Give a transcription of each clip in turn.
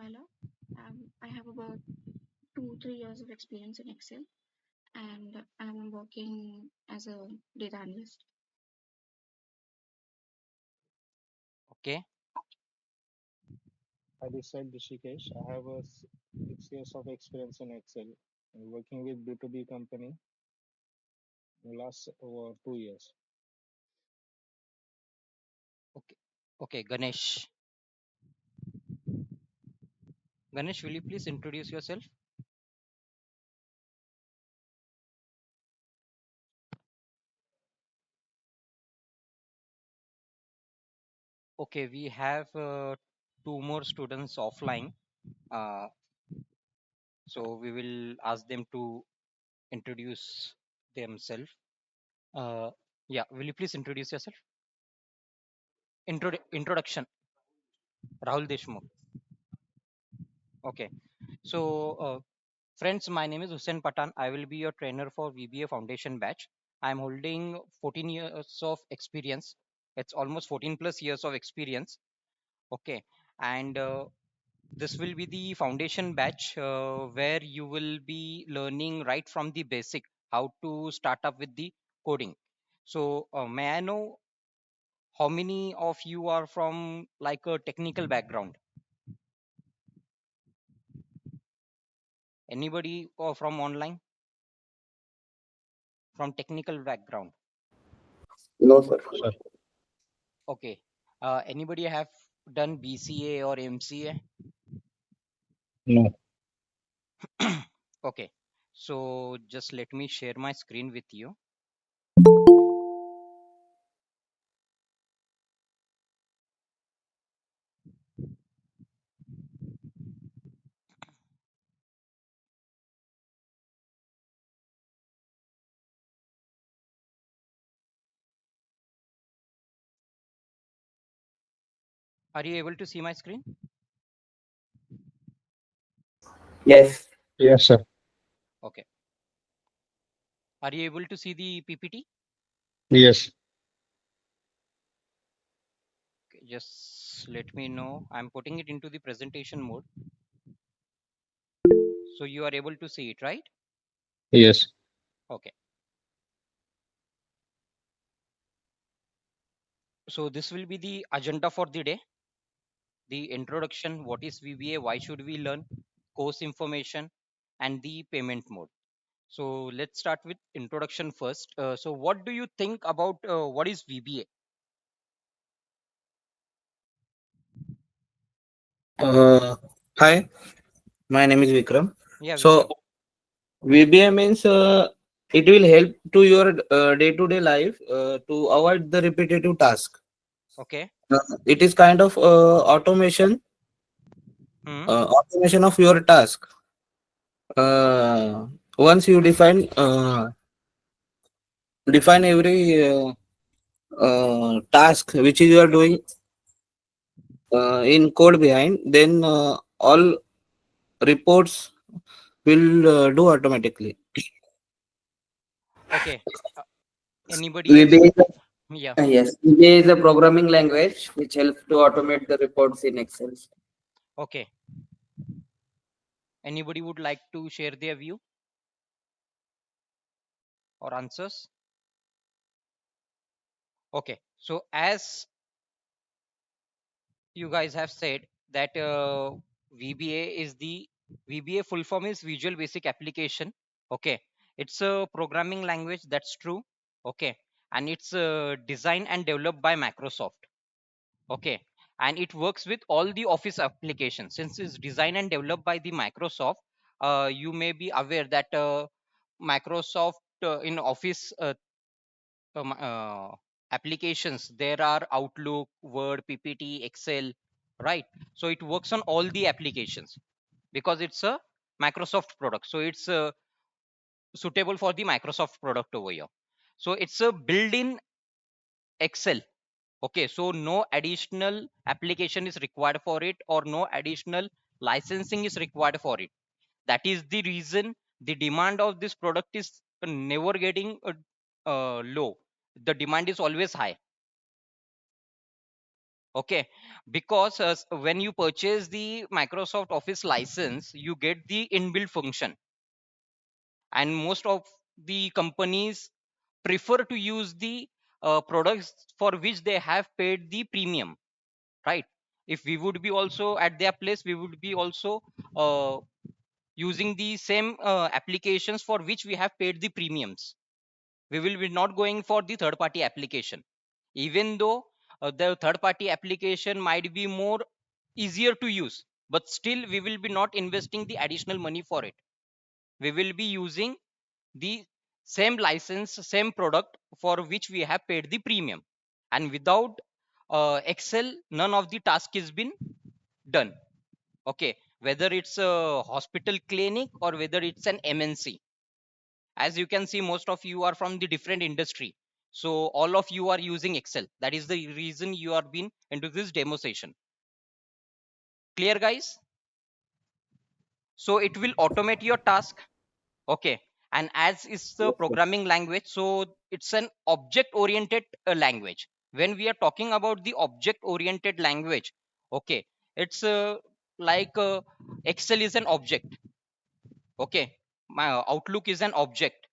while. I have about 2-3 years of experience in Excel, and I'm working as a data analyst. Okay, I decided Rishikesh. I have 6 years of experience in Excel and working with B2B company in last over 2 years. okay, okay. Ganesh, will you please introduce yourself? Okay, we have two more students offline, uh, so we will ask them to introduce themselves. Uh, yeah, will you please introduce yourself? Introduction, Rahul Deshmukh. Okay, so friends, my name is Hussain Patan. I will be your trainer for VBA Foundation batch. I'm holding 14 years of experience. It's almost 14 plus years of experience. Okay, and this will be the foundation batch where you will be learning right from the basic how to start up with the coding. So, may I know how many of you are from like a technical background? Anybody from online, from technical background? No, sir. Sir, Okay. Anybody have done BCA or MCA? no. Okay. So just let me share my screen with you. Are you able to see my screen? Yes. Yes, sir. Okay. Are you able to see the PPT? Yes. Okay, just let me know. I'm putting it into the presentation mode. So you are able to see it, right? Yes. Okay. So this will be the agenda for the day. The introduction, what is VBA, why should we learn, course information, and the payment mode. So let's start with introduction first. So what do you think about what is VBA? Uh, Hi, my name is Vikram. Yeah, So Vikram. VBA means it will help to your day-to-day life to avoid the repetitive task. Okay. It is kind of Hmm. automation of your task. Once you define every task which you are doing in code behind, then all reports will do automatically. Okay. Uh, Anybody else? VBA is Yeah. yes, VBA is a programming language which helps to automate the reports in Excel. Okay. Anybody would like to share their view or answers? Okay. So as you guys have said that VBA is the VBA full form is Visual Basic Application. Okay, it's a programming language, that's true. Okay, and it's designed and developed by Microsoft. Okay, and it works with all the Office applications. Since it's designed and developed by the Microsoft, you may be aware that Microsoft in Office applications there are Outlook, Word, PPT, Excel, right? So it works on all the applications because it's a Microsoft product, so it's suitable for the Microsoft product over here. So it's a built-in Excel. Okay, so no additional application is required for it or no additional licensing is required for it. That is the reason the demand of this product is never getting low. The demand is always high. Okay, because when you purchase the Microsoft Office license, you get the inbuilt function, and most of the companies prefer to use the products for which they have paid the premium, right? If we would be also at their place, we would be also uh, using the same applications for which we have paid the premiums. We will be not going for the third party application, even though the third party application might be more easier to use, but still we will be not investing the additional money for it. We will be using the same license, same product for which we have paid the premium. And without Excel, none of the task is been done. Okay, whether it's a hospital clinic or whether it's an MNC. As you can see, most of you are from the different industry, so all of you are using Excel. That is the reason you are being into this demo session. Clear, guys? So it will automate your task. Okay, and as is the Yes, sir. programming language, so it's an object oriented language. When we are talking about the object oriented language, okay, it's like Excel is an object. Okay, my Outlook is an object.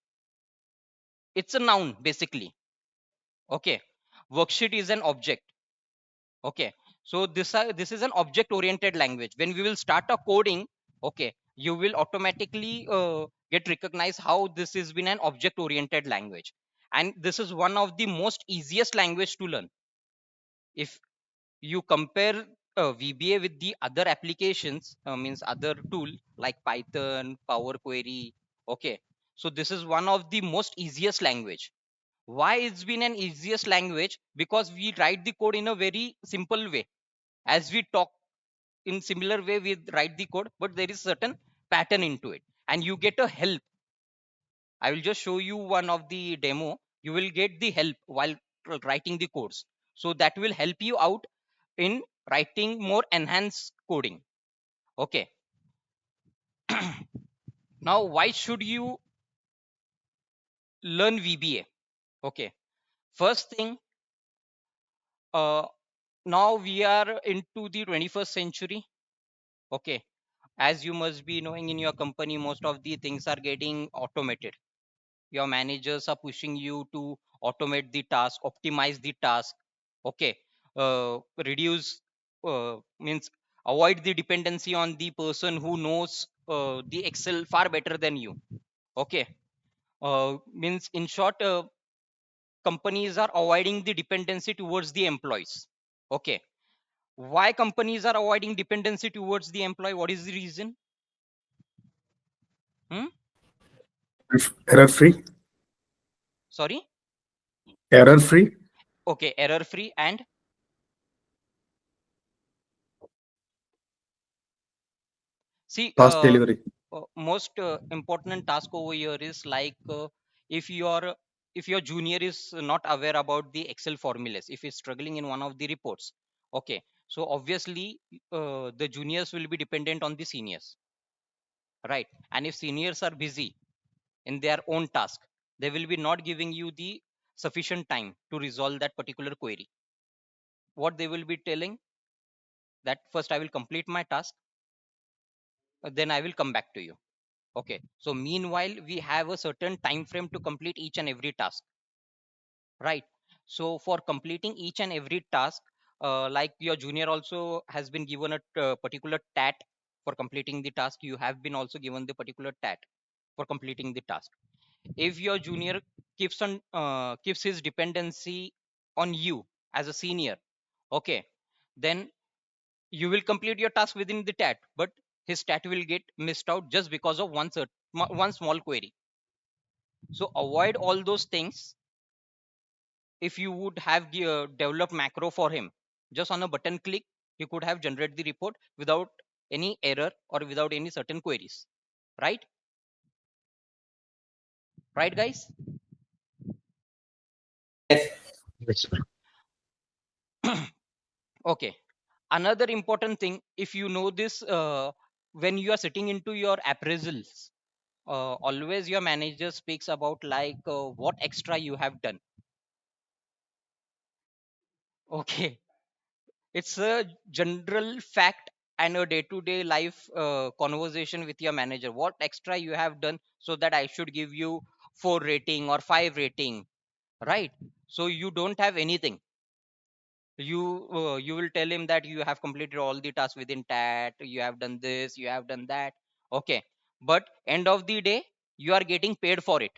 It's a noun basically. Okay, worksheet is an object. Okay, so this is an object oriented language. When we will start a coding, okay, you will automatically get recognized how this has been an object oriented language, and this is one of the most easiest language to learn. If you compare VBA with the other applications, means other tool like Python, Power Query, okay, so this is one of the most easiest language. Why it's been an easiest language? Because we write the code in a very simple way. As we talk in similar way, we write the code, but there is certain pattern into it, and you get a help. I will just show you one of the demo. You will get the help while writing the codes, so that will help you out in writing more enhanced coding. Okay. Now why should you learn VBA? Okay, first thing, uh, now we are into the 21st century. Okay, as you must be knowing, in your company most of the things are getting automated. Your managers are pushing you to automate the task, optimize the task. Okay, reduce, means avoid the dependency on the person who knows the Excel far better than you. Okay, means in short, companies are avoiding the dependency towards the employees. Okay, why companies are avoiding dependency towards the employee? What is the reason? Hmm? Error free. Sorry. Error free. Okay, error free and see, Fast delivery. most important task over here is like, if your if your junior is not aware about the Excel formulas, if he's struggling in one of the reports, okay, so obviously the juniors will be dependent on the seniors, right? And if seniors are busy in their own task, they will be not giving you the sufficient time to resolve that particular query. What they will be telling, that first I will complete my task, then I will come back to you. Okay, so meanwhile we have a certain time frame to complete each and every task, right? So for completing each and every task, like your junior also has been given a particular tat for completing the task, you have been also given the particular tat for completing the task. If your junior keeps his dependency on you as a senior, okay, then you will complete your task within the tat, but his stat will get missed out just because of one small query. So avoid all those things. If you would have developed macro for him, just on a button click you could have generated the report without any error or without any certain queries, right? Right, guys? Yes. Okay, another important thing, if you know this, when you are sitting into your appraisals, always your manager speaks about like, what extra you have done. Okay, It's a general fact and a day-to-day life conversation with your manager. What extra you have done so that I should give you 4 rating or 5 rating, right? So you don't have anything. You will tell him that you have completed all the tasks within tat, you have done this, you have done that. Okay, but end of the day you are getting paid for it.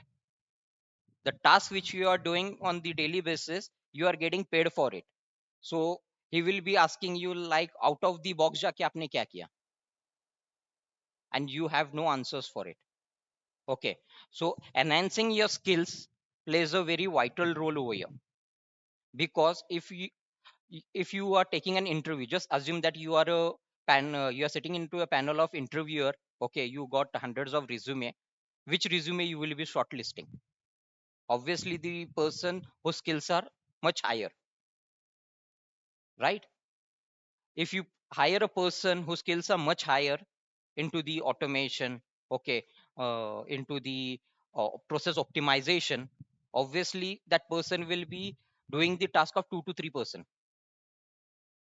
The task which you are doing on the daily basis, you are getting paid for it. So he will be asking you like out of the box jaake aapne kya kiya, and you have no answers for it. Okay, so enhancing your skills plays a very vital role over here, because if you are taking an interview, just assume that you are you are sitting into a panel of interviewer. Okay, you got hundreds of resume. Which resume you will be shortlisting? Obviously the person whose skills are much higher, right? If you hire a person whose skills are much higher into the automation, okay, into the process optimization, obviously that person will be doing the task of 2 to 3%.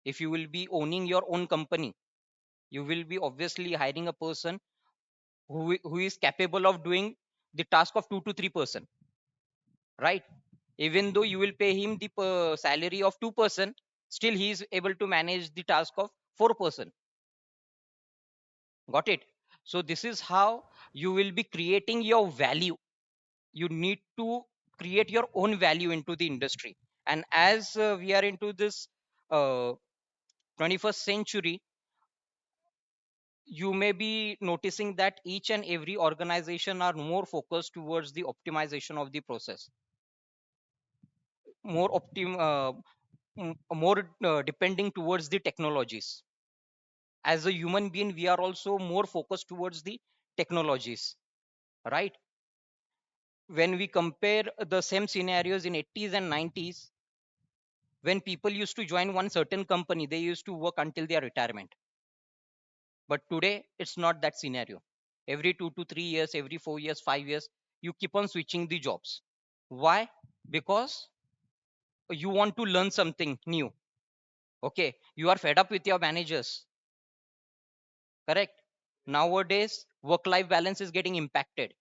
If you will be owning your own company, you will be obviously hiring a person who is capable of doing the task of 2 to 3%, right? Even though you will pay him the salary of 2%, still he is able to manage the task of 4%. Got it? So this is how you will be creating your value. You need to create your own value into the industry. And as we are into this uh, 21st century, you may be noticing that each and every organization are more focused towards the optimization of the process, more more depending towards the technologies. As a human being, we are also more focused towards the technologies, right? When we compare the same scenarios in 80s and 90s, when people used to join one certain company, they used to work until their retirement. But today it's not that scenario. Every 2 to 3 years, every 4 years, 5 years, you keep on switching the jobs. Why? Because you want to learn something new. Okay, you are fed up with your managers, correct? Nowadays work life balance is getting impacted.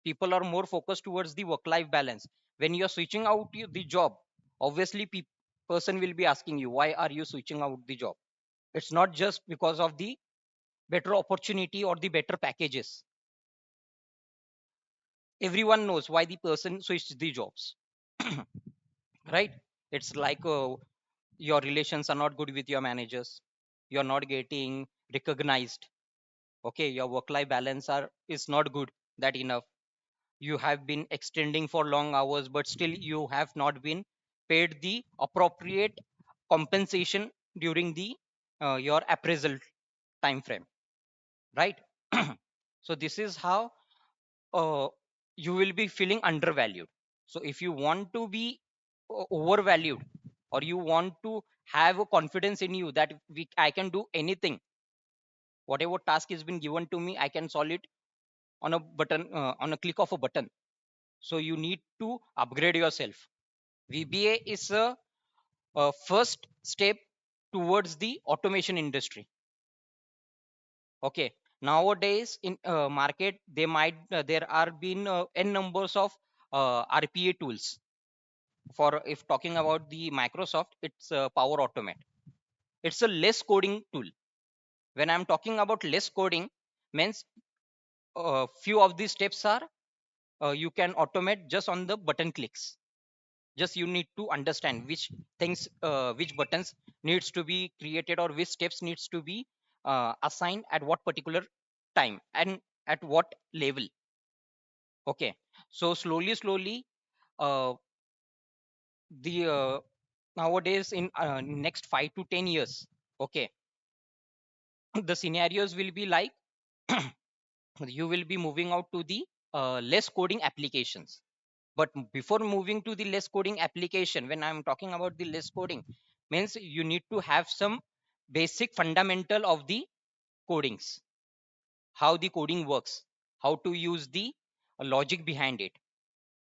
People are more focused towards the work life balance. When you're switching out the job, obviously person will be asking you, why are you switching out the job? It's not just because of the better opportunity or the better packages. Everyone knows why the person switched the jobs. Right? It's like your relations are not good with your managers, you're not getting recognized. Okay, your work life balance are is not good that enough. You have been extending for long hours, but still you have not been paid the appropriate compensation during the your appraisal time frame, right? So this is how you will be feeling undervalued. So if you want to be overvalued, or you want to have a confidence in you that I can do anything, whatever task has been given to me, I can solve it on a button, on a click of a button. So you need to upgrade yourself. VBA is a first step towards the automation industry. Okay, nowadays in market they might there are been n numbers of RPA tools. For if talking about the Microsoft, it's Power Automate. It's a less coding tool. When I'm talking about less coding, means few of these steps are you can automate just on the button clicks. Just you need to understand which things, which buttons needs to be created, or which steps needs to be assigned at what particular time and at what level. Okay, so slowly uh, the nowadays in next 5 to 10 years, okay, the scenarios will be like you will be moving out to the less coding applications. But before moving to the less coding application, when I'm talking about the less coding, means you need to have some basic fundamental of the codings, how the coding works, how to use the logic behind it,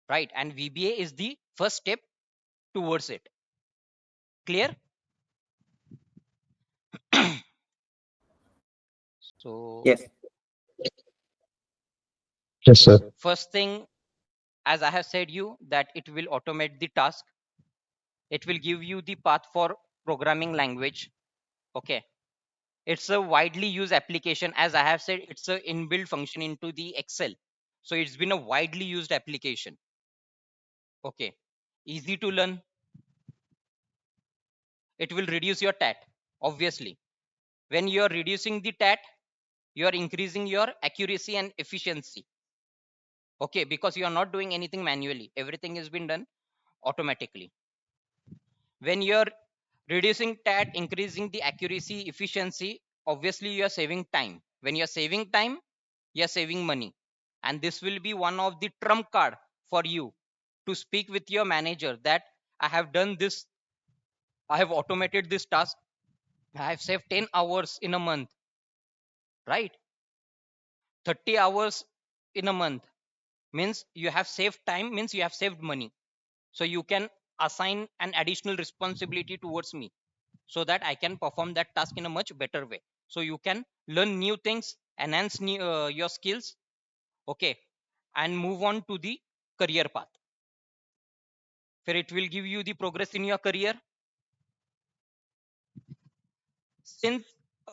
right? And VBA is the first step towards it. Clear? So Yes. Yes, sir. first thing, as I have said you, that it will automate the task. It will give you the path for programming language. Okay. It's a widely used application. As I have said, it's a inbuilt function into the Excel. So it's been a widely used application. Okay. Easy to learn. It will reduce your TAT, obviously. When you are reducing the TAT, you are increasing your accuracy and efficiency. Okay, because you are not doing anything manually. Everything has been done automatically. When you're reducing TAT, increasing the accuracy, efficiency, obviously you are saving time. When you're saving time, you're saving money. And this will be one of the trump card for you to speak with your manager that I have done this, I have automated this task, I have saved 10 hours in a month, right? 30 hours in a month means you have saved time, means you have saved money. So you can assign an additional responsibility towards me so that I can perform that task in a much better way. So you can learn new things, enhance your skills, okay, and move on to the career path where it will give you the progress in your career. Since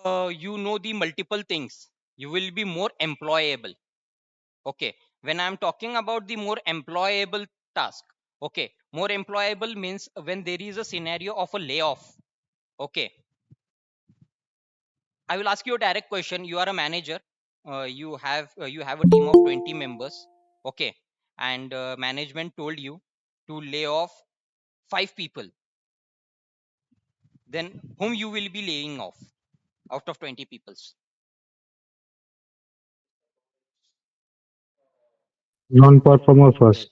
you know the multiple things, you will be more employable. Okay, when I'm talking about the more employable task, okay, more employable means when there is a scenario of a layoff. Okay, I will ask you a direct question. You are a manager. You have a team of 20 members. Okay, and management told you to lay off 5 people. Then whom you will be laying off out of 20 peoples? Non-performer first.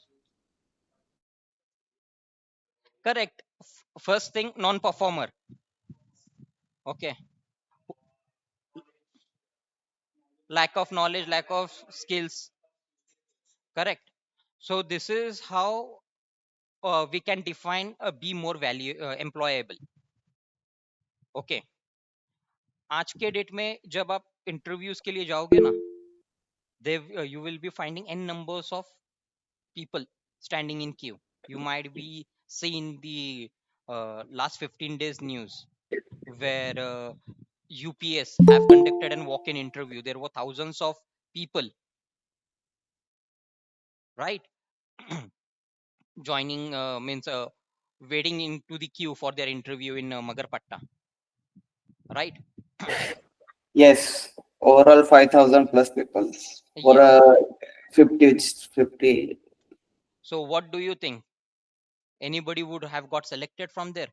Correct. First thing, non-performer. Okay, lack of knowledge, lack of skills. Correct. So this is how we can define a be more value employable. Okay. आज के date में जब आप interviews के लिए जाओगे ना, they you will be finding n numbers of people standing in queue. You might be seeing the last 15 days news where UPS have conducted an walk-in interview. There were thousands of people, right? Joining means waiting into the queue for their interview in Magarpatta, right? Yes. Overall 5,000 plus people. For Yes. 50. So what do you think? Anybody would have got selected from there?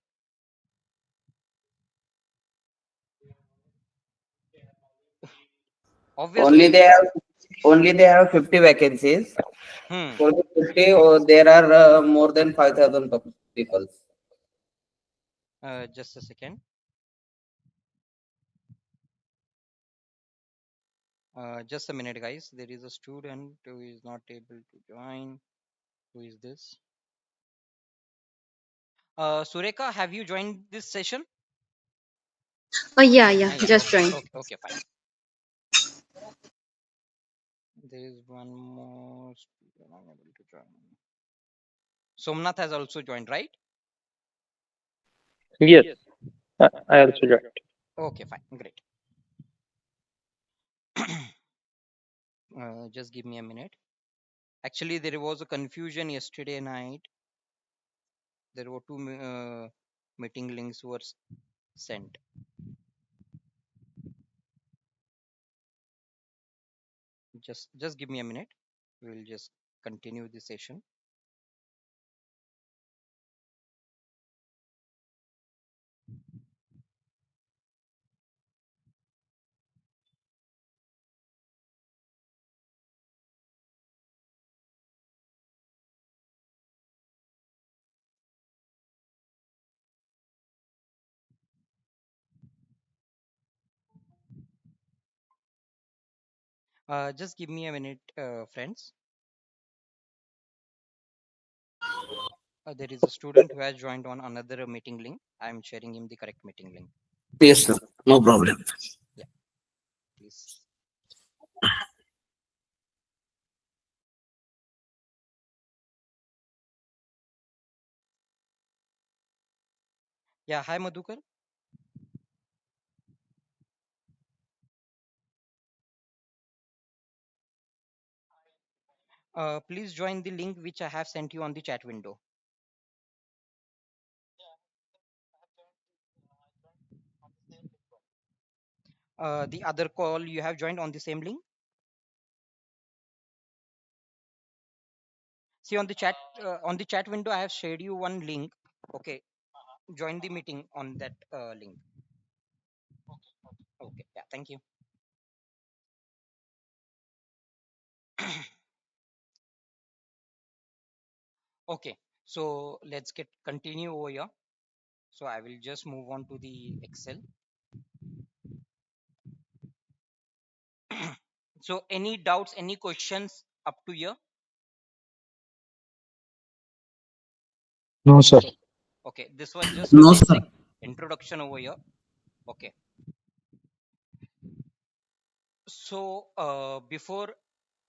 Only Obviously. they have only they have 50 vacancies. Hmm. For the 50, there are more than 5,000 people. Just a second. Just a minute, guys. There is a student who is not able to join. Who is this? Sureka, have you joined this session? Yeah, Yeah. just Okay. join. Okay. Fine. There is one more student unable to join. Somnath has also joined, right? Yes, I also joined. Okay. Fine. Great. Just give me a minute. Actually, there was a confusion yesterday night. There were two meeting links were sent. Just give me a minute. We'll just continue the session. Just give me a minute, friends. There is a student who has joined on another meeting link. I'm sharing him the correct meeting link. Yes, sir. No problem. Yeah, please. Yeah, hi Madhukar. Please join the link which I have sent you on the chat window. The other call you have joined on the same link. See on the chat window, I have shared you one link. Okay, join the meeting on that link. Okay, yeah, thank you. Okay, so let's get continue over here. So I will just move on to the Excel. So any doubts, any questions up to here? No, sir. Okay, this was just a No, sir. basic introduction over here. Okay, so before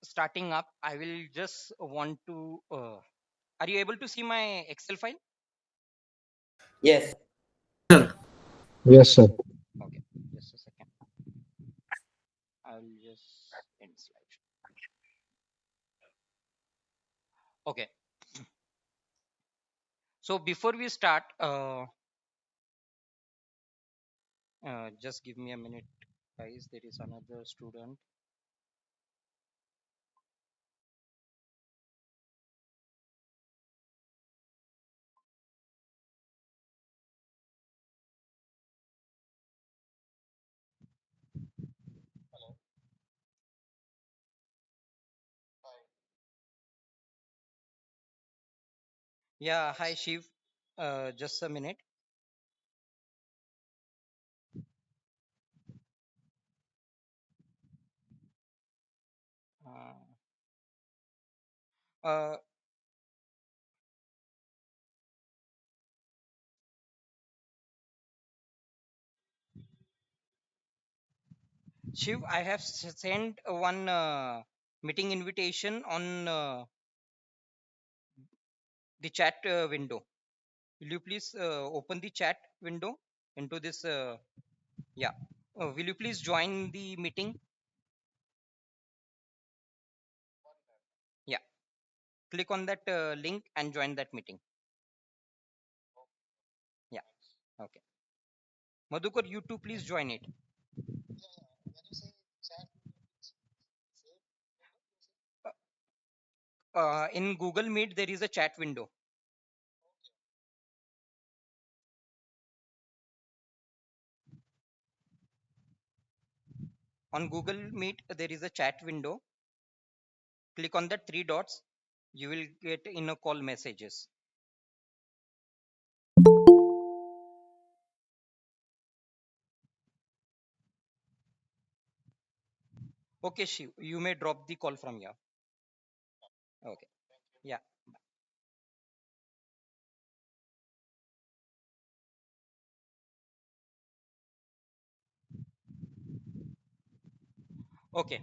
starting up, I will just want to. Are you able to see my Excel file? Yes. Yes, sir. Okay, just a second. I'll just end slide. Okay, so before we start, just give me a minute, guys. There is another student. Yeah, hi Shiv. Just a minute. Uh, uh, Shiv, I have sent one meeting invitation on the chat window. Will you please open the chat window into this? Yeah. Will you please join the meeting? Yeah. Click on that link and join that meeting. Yeah. Okay. Madhukar, you too, please join it. In Google Meet, there is a chat window. On Google Meet, there is a chat window. Click on the three dots. You will get in a call messages. Okay, Shiv, you may drop the call from here. Okay. Yeah. Okay.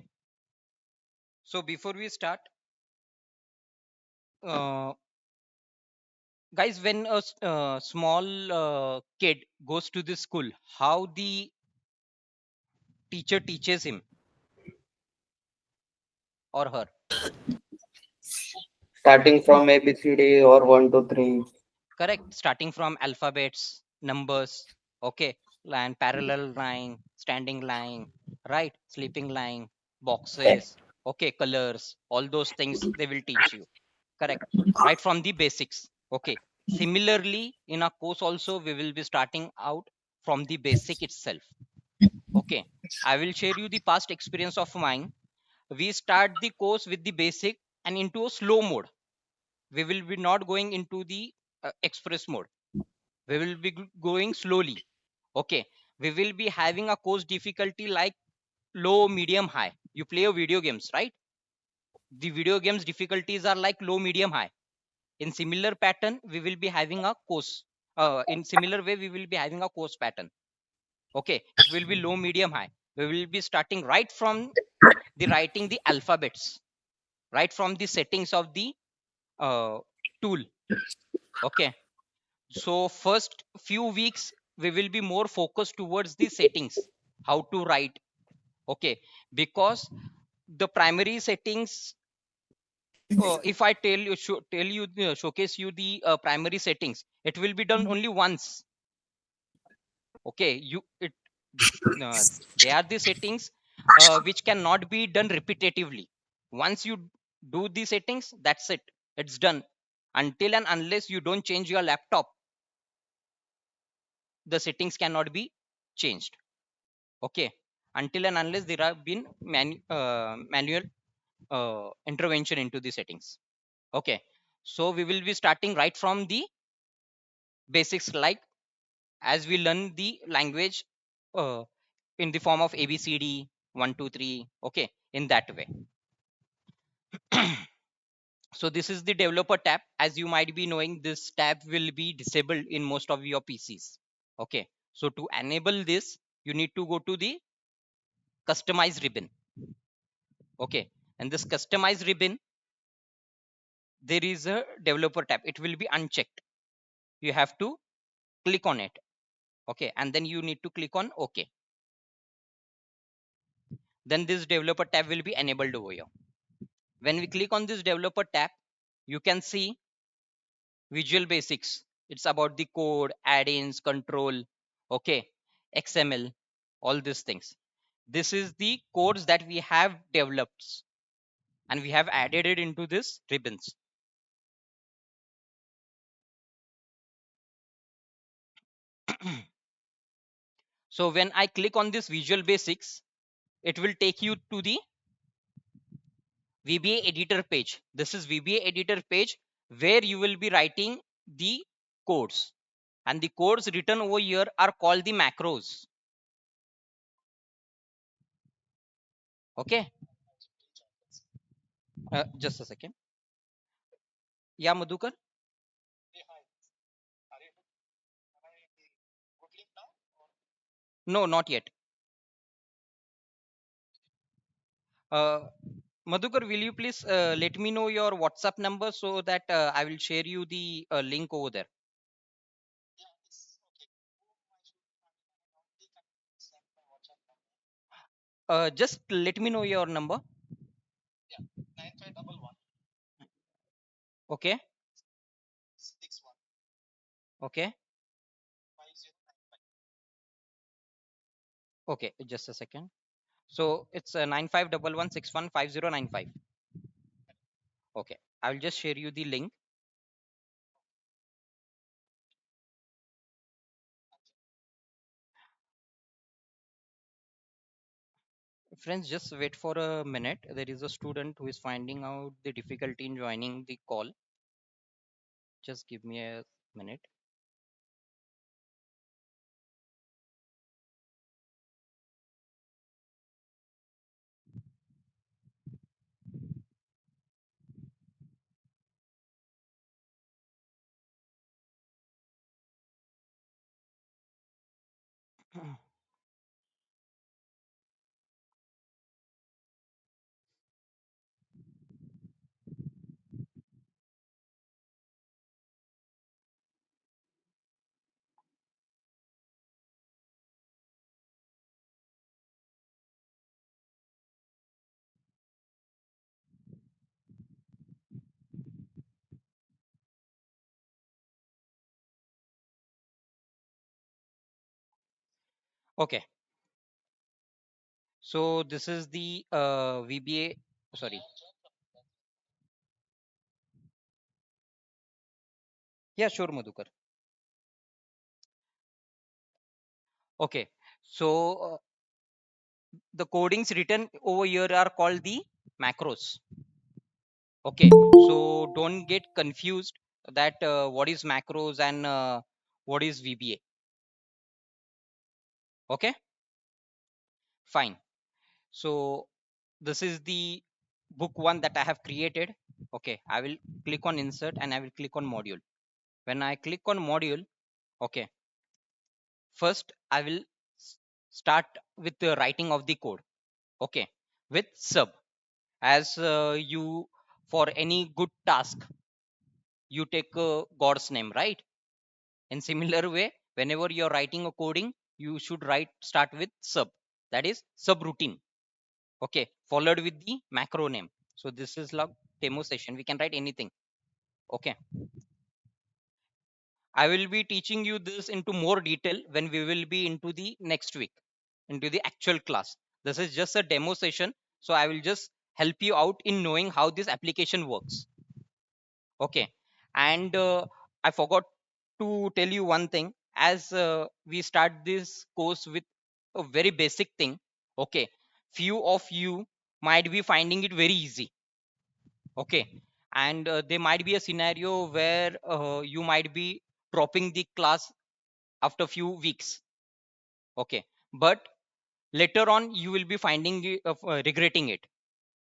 So before we start, uh, guys, when a small kid goes to the school, how the teacher teaches him or her? Starting from ABCD or 1 to 3. Correct. Starting from alphabets, numbers, okay, line, parallel line, standing line, right, sleeping line, boxes, okay, colors, all those things they will teach you. Correct. Right from the basics. Okay. Similarly, in our course also, we will be starting out from the basic itself. Okay. I will share you the past experience of mine. We start the course with the basic and into a slow mode. We will be not going into the express mode. We will be going slowly. Okay. We will be having a course difficulty like low, medium, high. You play a video games, right? The video games difficulties are like low, medium, high. In similar pattern, we will be having a course. In similar way, we will be having a course pattern. Okay. It will be low, medium, high. We will be starting right from the writing the alphabets right from the settings of the tool. Okay, so first few weeks we will be more focused towards the settings, how to write. Okay, because the primary settings, if I tell you showcase you the primary settings, it will be done only once. Okay, you it uh, they are the settings which cannot be done repetitively. Once you do the settings, that's it, it's done. Until and unless you don't change your laptop, the settings cannot be changed. Okay, until and unless there have been manual intervention into the settings. Okay, so we will be starting right from the basics, like as we learn the language uh, in the form of abcd 1 2 3. Okay, in that way. So this is the developer tab. As you might be knowing, this tab will be disabled in most of your pcs. Okay, so to enable this, you need to go to the customize ribbon. Okay, and this customize ribbon, there is a developer tab, it will be unchecked. You have to click on it. Okay, and then you need to click on OK. Then this developer tab will be enabled over here. When we click on this developer tab, you can see visual basics. It's about the code, add-ins, control, okay, xml, all these things. This is the codes that we have developed and we have added it into this ribbons. So when I click on this visual basics, it will take you to the VBA editor page. This is VBA editor page where you will be writing the codes, and the codes written over here are called the macros. Okay, just a second. Yeah, Madhukar. No, not yet. uh, Madhukar, will you please let me know your WhatsApp number so that I will share you the link over there. Just let me know your number. Okay, okay, okay, just a second. So it's 9511615095. Okay, I will just share you the link. Friends, just wait for a minute. There is a student who is finding out the difficulty in joining the call. Just give me a minute. Okay, so this is the VBA. Sorry. Yeah, sure, Madhukar. Okay, so the codings written over here are called the macros. Okay, so don't get confused that what is macros and what is VBA. Okay, fine. So this is the book one that I have created. Okay, I will click on insert and I will click on module. When I click on module, okay, first I will start with the writing of the code. Okay, with sub. As you, for any good task, you take God's name, right? In similar way, whenever you're writing a coding, you should start with sub, that is subroutine. Okay, followed with the macro name. So this is like demo session, we can write anything. Okay, I will be teaching you this into more detail when we will be into the next week, into the actual class. This is just a demo session, so I will just help you out in knowing how this application works. Okay, and I forgot to tell you one thing. As we start this course with a very basic thing, okay, few of you might be finding it very easy. Okay, and there might be a scenario where you might be dropping the class after few weeks. Okay, but later on you will be finding regretting it.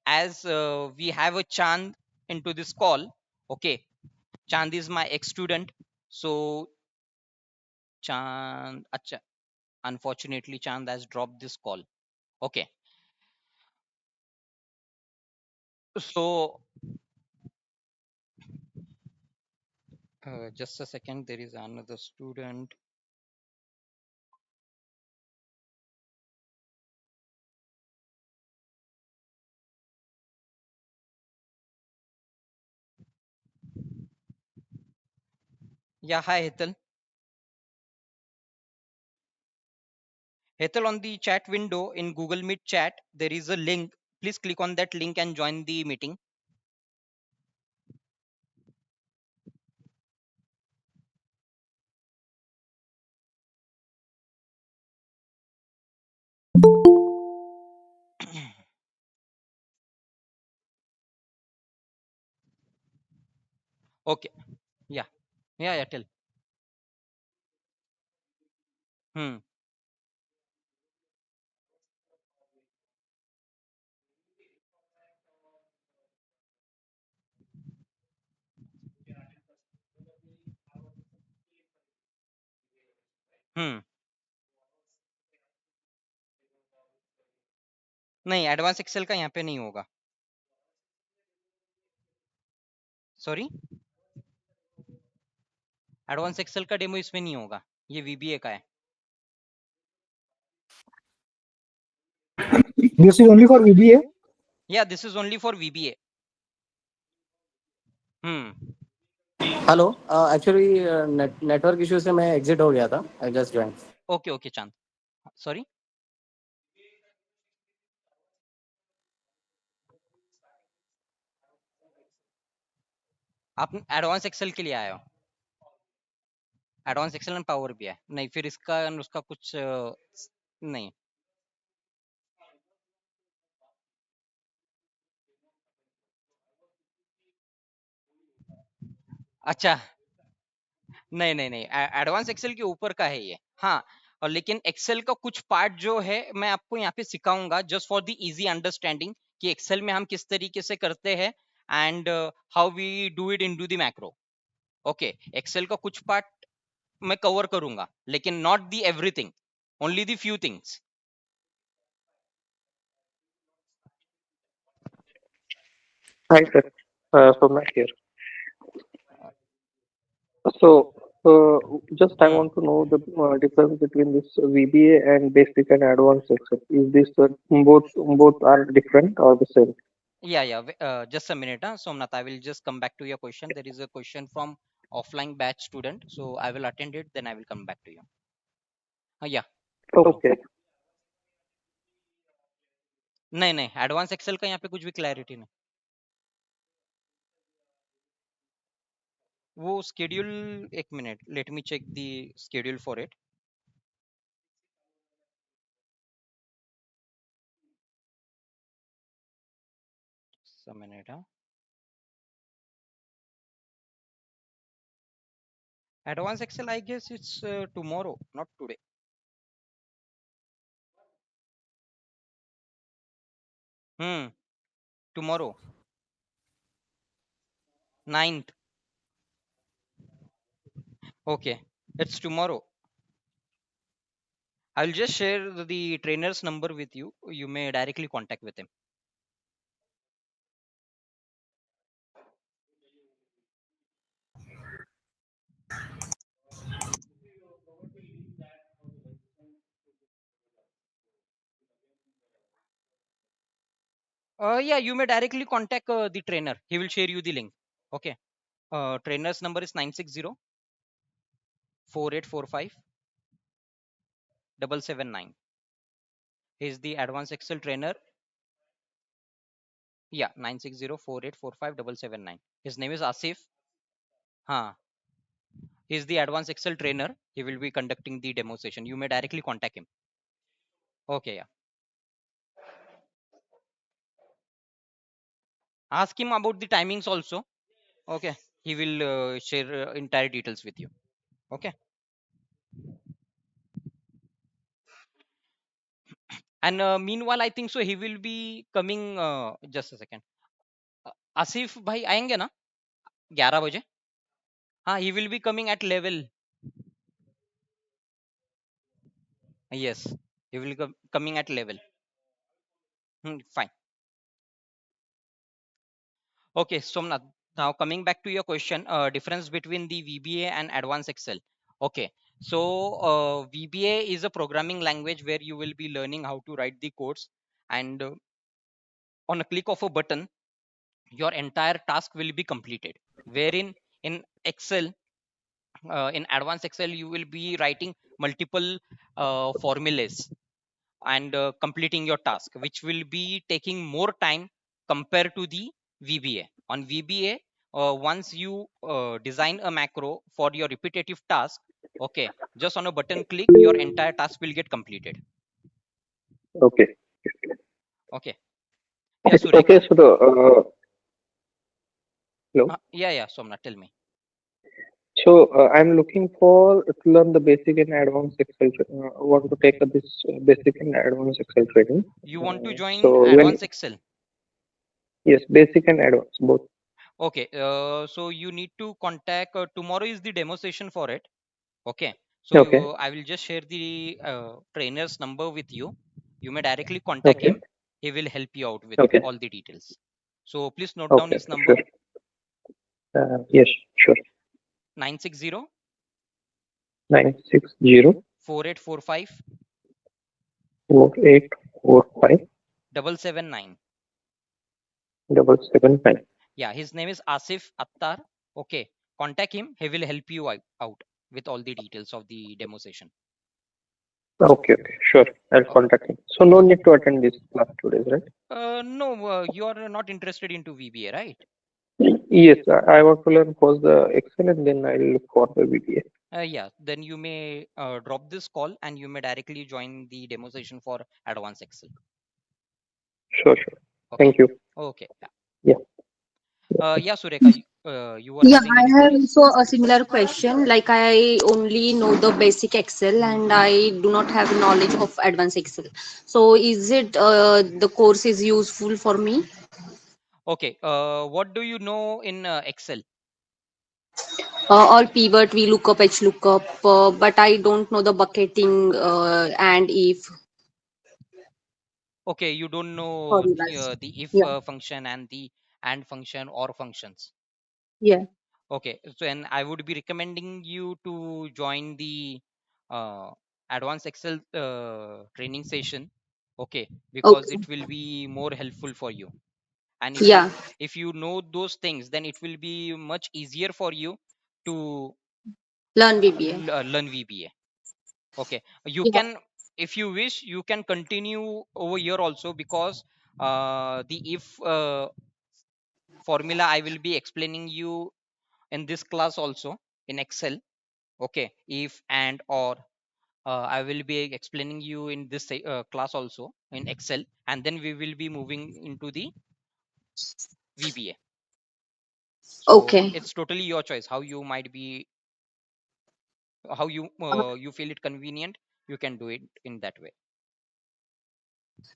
As we have a Chand into this call. Okay, Chand is my ex student. So Chand, acha, unfortunately Chand has dropped this call. Okay, so just a second, there is another student. Yeah, hi Hetal. Hetal, on the chat window in Google Meet chat, there is a link. Please click on that link and join the meeting. Okay, yeah, yeah, tell. Hmm. Hmm. नहीं, advance Excel का यहाँ पे नहीं होगा. Sorry, advance Excel का demo इसमें नहीं होगा, ये VBA का है. This is only for VBA. Yeah, this is only for VBA. Hmm. Hello actually network issue से मैं एग्जिट हो गया था. I just join. Okay, okay, चांद. सॉरी, आप एडवांस एक्सेल के लिए आए हो? एडवांस एक्सेल एंड पावर भी है नहीं, फिर इसका उसका कुछ नहीं. अच्छा, नहीं नहीं नहीं, एडवांस एक्सेल के ऊपर का है ये. हाँ, और लेकिन एक्सेल का कुछ पार्ट जो है मैं आपको यहाँ पे सिखाऊंगा just for the easy understanding कि एक्सेल में हम किस तरीके से करते हैं and how we do it into the macro. Okay, Excel का कुछ पार्ट मैं कवर करूंगा, लेकिन not the everything, only the few things. Hi, sir. So Matt here. So, just I hmm. want to know the difference between this VBA and basic and advanced Excel. Is this both are different or the same? Yeah, just a minute, Somnath, I will just come back to your question. There is a question from offline batch student, so I will attend it, then I will come back to you. Yeah, बोलो. Okay. नहीं नहीं, advance Excel का यहाँ पे कुछ भी clarity नहीं. वो स्केड्यूल, एक minute, let me check the schedule for it. A minute, advanced excel, I guess it's tomorrow, not today. Tomorrow, 9th. Okay, it's tomorrow. I'll just share the trainer's number with you, you may directly contact with him. Yeah, you may directly contact the trainer. He will share you the link. Okay. Trainer's number is 960-4845-779. He's the advanced Excel trainer. Yeah, 960-4845-779. His name is Asif. Huh. He's the advanced Excel trainer. He will be conducting the demo session. You may directly contact him. Okay, yeah. Ask him about the timings also. Okay. He will share entire details with you. Okay. And meanwhile, I think so he will be coming. Just a second. Asif भाई आएंगे ना 11 बजे. हाँ, he will be coming at level. Yes, he will coming at level. Fine. Okay, Somnath. Now coming back to your question, difference between the VBA and Advanced Excel. Okay, so VBA is a programming language where you will be learning how to write the codes, and on a click of a button, your entire task will be completed. Wherein in Excel, in Advanced Excel, you will be writing multiple formulas and completing your task, which will be taking more time compared to the VBA. On VBA, once you design a macro for your repetitive task, okay, just on a button click, your entire task will get completed. Okay. Okay. Yeah, Okay. Sureka. So the hello. Yeah, Somna, tell me. So I'm looking for to learn the basic and advanced Excel. Want to take this basic and advanced Excel training. You want to join So when Advanced Excel? yes, basic and advanced both. Okay, so you need to contact, tomorrow is the demo session for it. Okay, so Okay. I will just share the trainer's number with you. You may directly contact Okay. him. He will help you out with Okay. all the details. So please note down Okay. his number: Sure. Yes. Sure. 960 960 4845 4845 779. 779. Yeah, his name is Asif Attar. Okay, contact him. He will help you out with all the details of the demo session. Okay. Okay. Sure. I'll contact him. So no need to attend this class today, right? No, you are not interested into VBA, right? Yes. I want to learn first the Excel and then I'll look for the VBA. Yeah, then you may drop this call and you may directly join the demo session for Advanced Excel. Sure. Sure. Okay. Thank you. Okay. Yeah. Yeah, Sureka, you were Yeah, having I any have queries? also a similar question. Like I only know the basic Excel and I do not have knowledge of advanced Excel. So is it the course is useful for me? Okay. What do you know in Excel? All pivot, we look up, H lookup, but I don't know the bucketing and if Okay, you don't know formulas. the if Yeah, function and the and function or functions. yeah. Okay, so and I would be recommending you to join the uh, Advanced Excel training session. Okay, because Okay. it will be more helpful for you. And Yeah, if you know those things, then it will be much easier for you to learn VBA. learn VBA. Okay, you Yeah. can, if you wish, you can continue over here also, because the if formula I will be explaining you in this class also in Excel. Okay, if and or I will be explaining you in this class also in Excel, and then we will be moving into the VBA. So Okay. it's totally your choice how you might be, how you feel it convenient. You can do it in that way.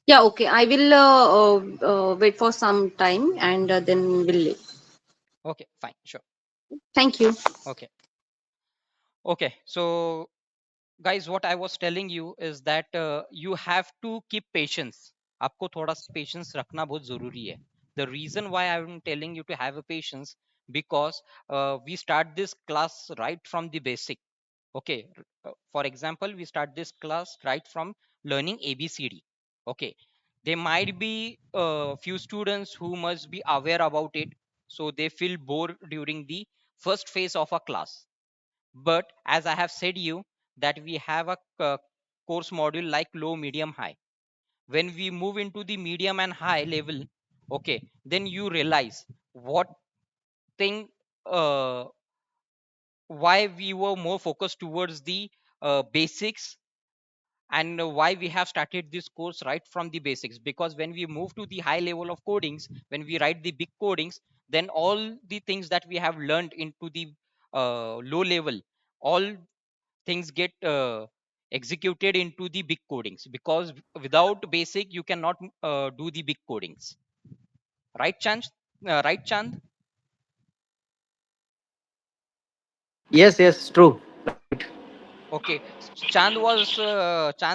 Yeah, okay. I will wait for some time and then we'll leave. Okay, fine, sure. Thank you. Okay. Okay, so guys, what I was telling you is that you have to keep patience. आपको थोड़ा patience रखना बहुत जरूरी है. The reason why I'm telling you to have a patience, because we start this class right from the basic. Okay, for example, we start this class right from learning ABCD. Okay, There might be a few students who must be aware about it, so they feel bored during the first phase of a class. But as I have said you that we have a course module like low, medium, high. When we move into the medium and high level, okay, then you realize what thing, uh, why we were more focused towards the basics, and why we have started this course right from the basics. Because when we move to the high level of codings, when we write the big codings, then all the things that we have learned into the low level, all things get executed into the big codings, because without basic you cannot do the big codings. Right, Chand? Right, Chand? Yes, yes, true. Okay, Chand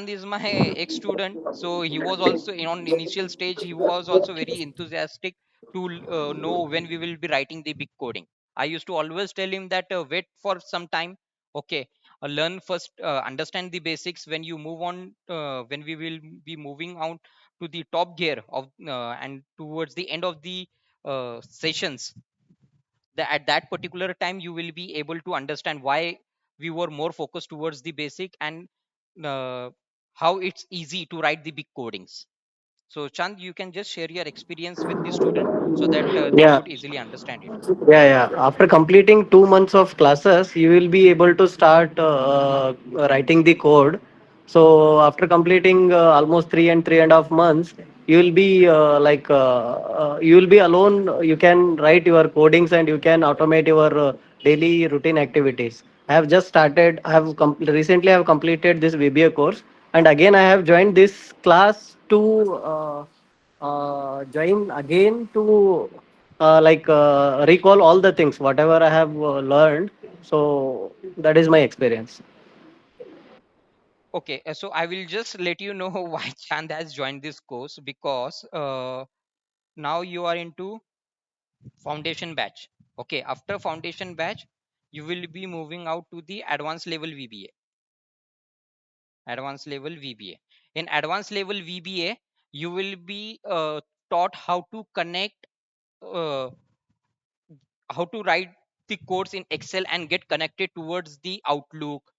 is my ex-student, so he was also on initial stage. He was also very enthusiastic to know when we will be writing the big coding. I used to always tell him that wait for some time. Okay, learn first, understand the basics. When you move on, when we will be moving out to the top gear of and towards the end of the sessions, at that particular time you will be able to understand why we were more focused towards the basic, and uh, how it's easy to write the big codings. So Chand, you can just share your experience with the student so that they Yeah. could easily understand it. Yeah, yeah. After completing 2 months of classes, you will be able to start writing the code. So after completing almost 3 and 3.5 months, you will be you will be alone. You can write your codings and you can automate your daily routine activities. I have just started. I have recently I have completed this VBA course, and again I have joined this class to join again to recall all the things whatever I have learned. So that is my experience. Okay, so I will just let you know why Chand has joined this course, because now you are into foundation batch. Okay, after foundation batch you will be moving out to the advanced level VBA. Advanced level VBA. In advanced level VBA, you will be taught how to connect, uh, how to write the codes in Excel and get connected towards the Outlook,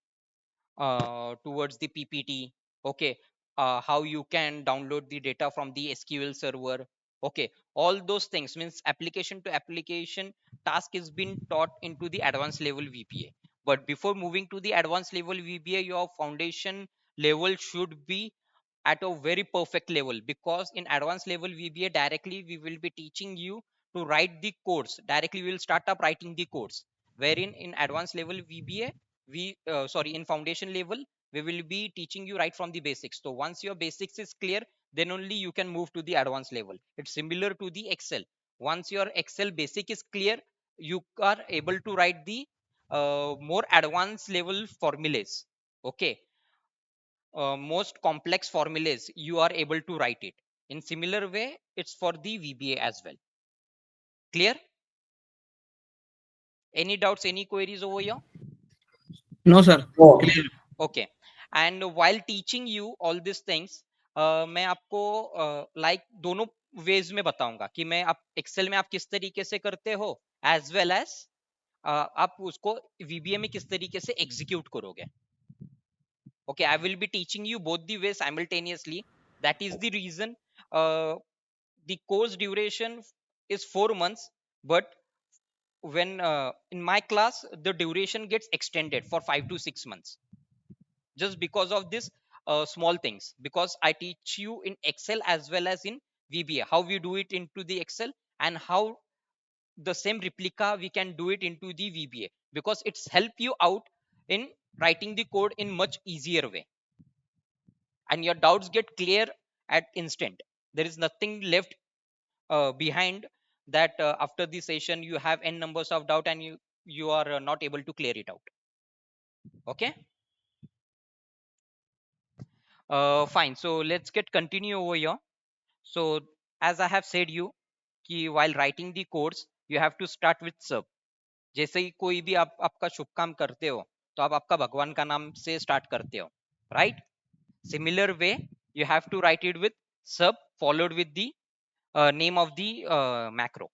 towards the PPT. Okay, how you can download the data from the SQL server. Okay, all those things means application to application task is being taught into the advanced level VBA. But before moving to the advanced level VBA, your foundation level should be at a very perfect level, because in advanced level VBA directly we will be teaching you to write the codes. Directly we will start up writing the codes, wherein in advanced level VBA, we sorry, in foundation level we will be teaching you right from the basics. So once your basics is clear, then only you can move to the advanced level. It's similar to the Excel. Once your Excel basic is clear, you are able to write the more advanced level formulas. Okay, most complex formulas you are able to write it. In similar way it's for the VBA as well. Clear? Any doubts, any queries over here? No, sir. No. Clear. Okay, and while teaching you all these things, मैं आपको like दोनों ways में बताऊंगा कि मैं आप Excel में आप किस तरीके से करते हो, as well as आप उसको VBA में किस तरीके से execute करोगे. Okay, I will be teaching you both the ways simultaneously. That is the reason uh, the course duration is 4 months, but when in my class the duration gets extended for 5 to 6 months, just because of this small things, because I teach you in Excel as well as in VBA how we do it into the Excel, and how the same replica we can do it into the VBA, because it's help you out in writing the code in much easier way, and your doubts get clear at instant. There is nothing left behind that after the session you have n numbers of doubt and you are not able to clear it out. Okay, fine, so let's get continue over here. So as I have said you कि while writing the codes you have to start with sub. जैसे ही कोई भी आप आपका शुभ काम करते हो तो आप आपका भगवान का नाम से स्टार्ट करते हो, right? Similar way you have to write it with sub followed with the name of the macro.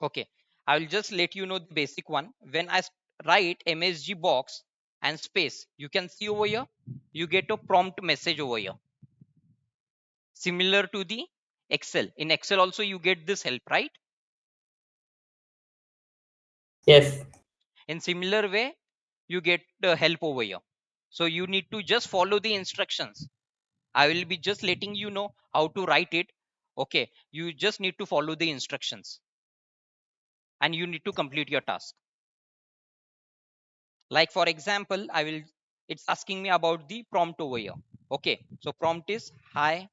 Okay, I will just let you know the basic one. When I write msg box and space, you can see over here you get a prompt message over here, similar to the excel. In excel also you get this help, right? Yes. In similar way you get help over here, so you need to just follow the instructions. I will be just letting you know how to write it. Okay, you just need to follow the instructions and you need to complete your task. Like for example, it's asking me about the prompt over here. Okay, so prompt is hi,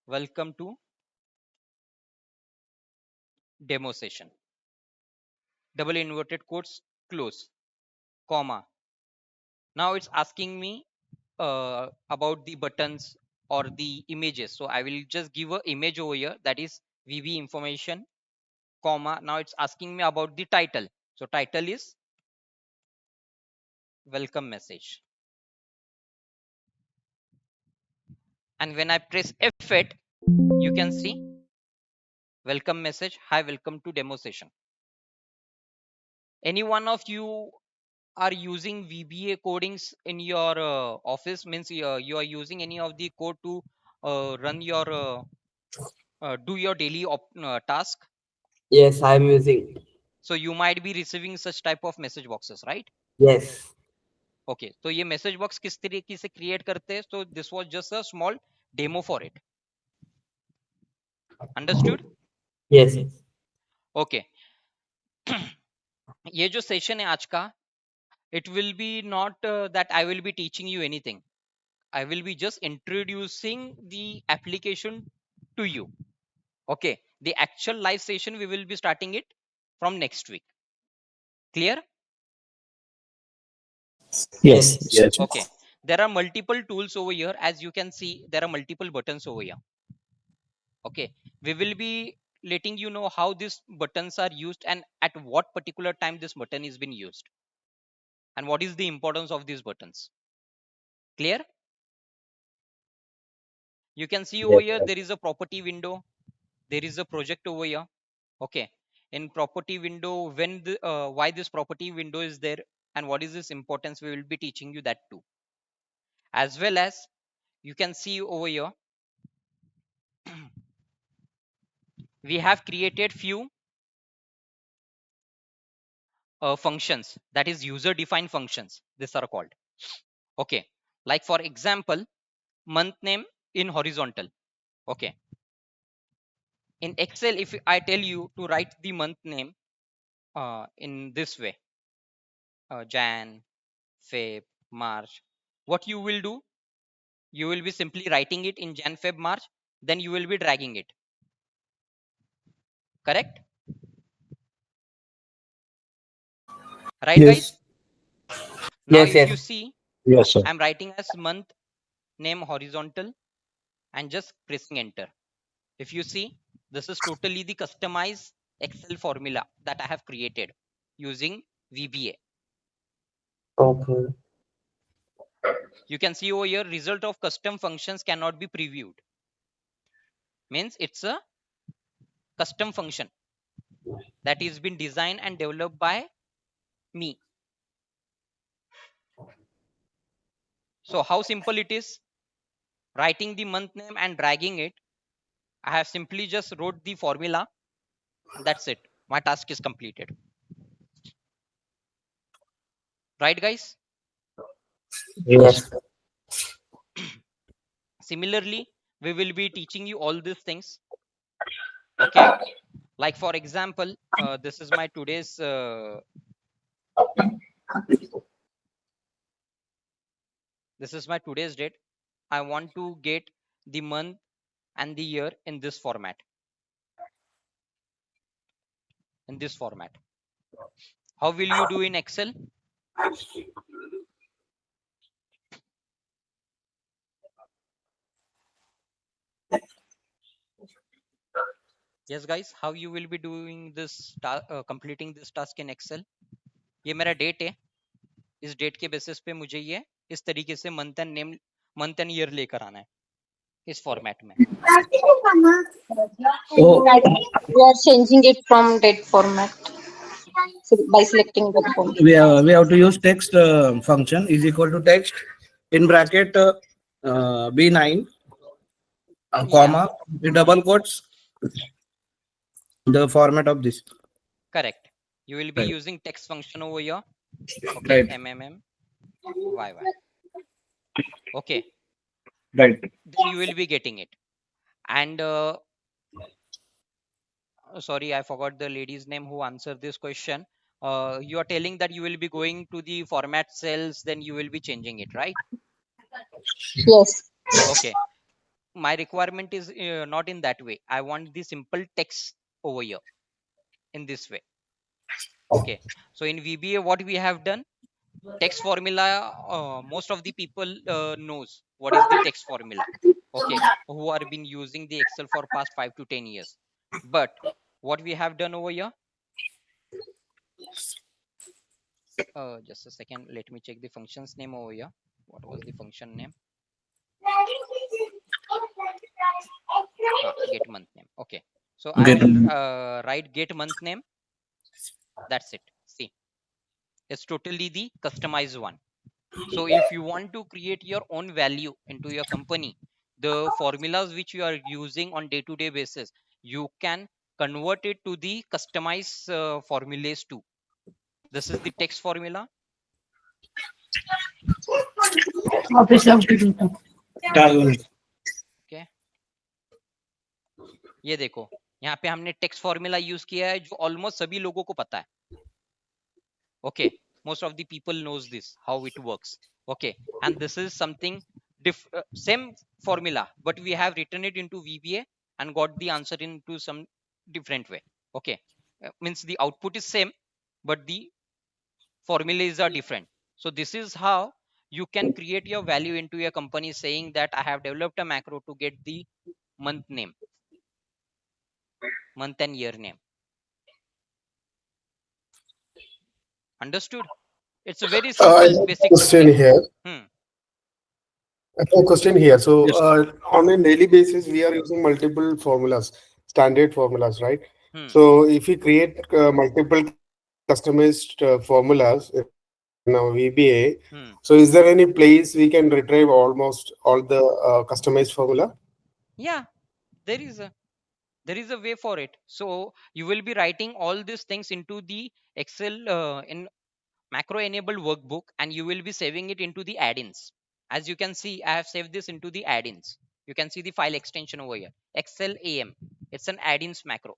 welcome to demo session, double inverted quotes, close, comma. Now it's asking me about the buttons or the images, so I will just give a image over here, that is VB information, comma. Now it's asking me about the title, so title is welcome message. And when I press F8, you can see welcome message, hi, welcome to demo session. Any one of you are using VBA codings in your office, means you are using any of the code to run your do your daily task? Yes, I'm using. So you might be receiving such type of message boxes, right? Yes. Okay, so ये message box किस तरीके से create करते हैं? So this was just a small demo for it. Understood? Yes. Okay. ये जो session है आज का, it will be not that I will be teaching you anything. I will be just introducing the application to you. Okay, the actual live session we will be starting it from next week. Clear? Yes. Yes. Okay, there are multiple tools over here. As you can see, there are multiple buttons over here. Okay, we will be letting you know how these buttons are used and at what particular time this button is being used and what is the importance of these buttons. Clear? You can see over Yes. here there is a property window, there is a project over here. Okay, in property window, when the why this property window is there and what is its importance, we will be teaching you that too. As well as you can see over here we have created few functions, that is user defined functions, these are called. Okay, like for example, month name in horizontal. Okay, in excel if I tell you to write the month name in this way, jan, feb, march, what you will do, you will be simply writing it in jan, feb, march, then you will be dragging it. Correct? Right, guys? Yes. Now Yes. if you Yes. see, Yes, sir. I'm writing as month name horizontal and just pressing enter. If you see, this is totally the customized excel formula that I have created using VBA. Okay. You can see over here, result of custom functions cannot be previewed, means it's a custom function that is been designed and developed by me. So how simple it is, writing the month name and dragging it. I have simply just wrote the formula and that's it, my task is completed. Right, guys? Yes. Yes. Similarly, we will be teaching you all these things. Okay, like for example, this is my today's date. I want to get the month and the year in this format. How will you do in excel? Yes guys, how you will be doing this completing this task in excel? ये मेरा date है, इस date के basis पे मुझे ये इस तरीके से month and name month and year लेकर आना है इस फॉर्मेट में. Oh, We are changing it from date format. So by selecting the format. we have to use text function is equal to text in bracket B9 Yeah, comma with double quotes the format of this. correct. You will be Right. using text function over here. Okay, Right. MMM YY. Okay, Right. then you will be getting it. And sorry, I forgot the lady's name who answered this question. You are telling that you will be going to the format cells, then you will be changing it, right? Yes. Okay. My requirement is not in that way. I want the simple text over here in this way. Okay. So in VBA, what we have done, text formula, most of the people knows what is the text formula. Okay. Who are been using the Excel for past 5 to 10 years. But what we have done over here, just a second, let me check the function's name over here. What was the function name? Get month name. Okay. So I Get will write get month name. That's it. See, it's totally the customized one. So if you want to create your own value into your company, the formulas which you are using on day-to-day basis, you can convert it to the customized formulas too. This is the text formula. Okay, ये देखो यहाँ पे हमने text formula use किया है जो almost सभी लोगों को पता है. Okay, most of the people knows this how it works. Okay, and this is something same formula, but we have written it into VBA and got the answer into some different way. Okay, means the output is same, but the formulas are different. So this is how you can create your value into your company, saying that I have developed a macro to get the month name, month and year name. Understood? It's a very I simple have a basic question concept. here. Hmm. I have a question here. So, yes. on a daily basis, we are using multiple formulas, standard formulas, right? Hmm. So, if we create multiple customized formulas in our VBA, so is there any Hmm. place we can retrieve almost all the customized formula? Yeah, there is a way for it. So you will be writing all these things into the Excel in macro enabled workbook, and you will be saving it into the add-ins. As you can see, I have saved this into the add-ins. You can see the file extension over here, Excel AM. It's an add-ins macro.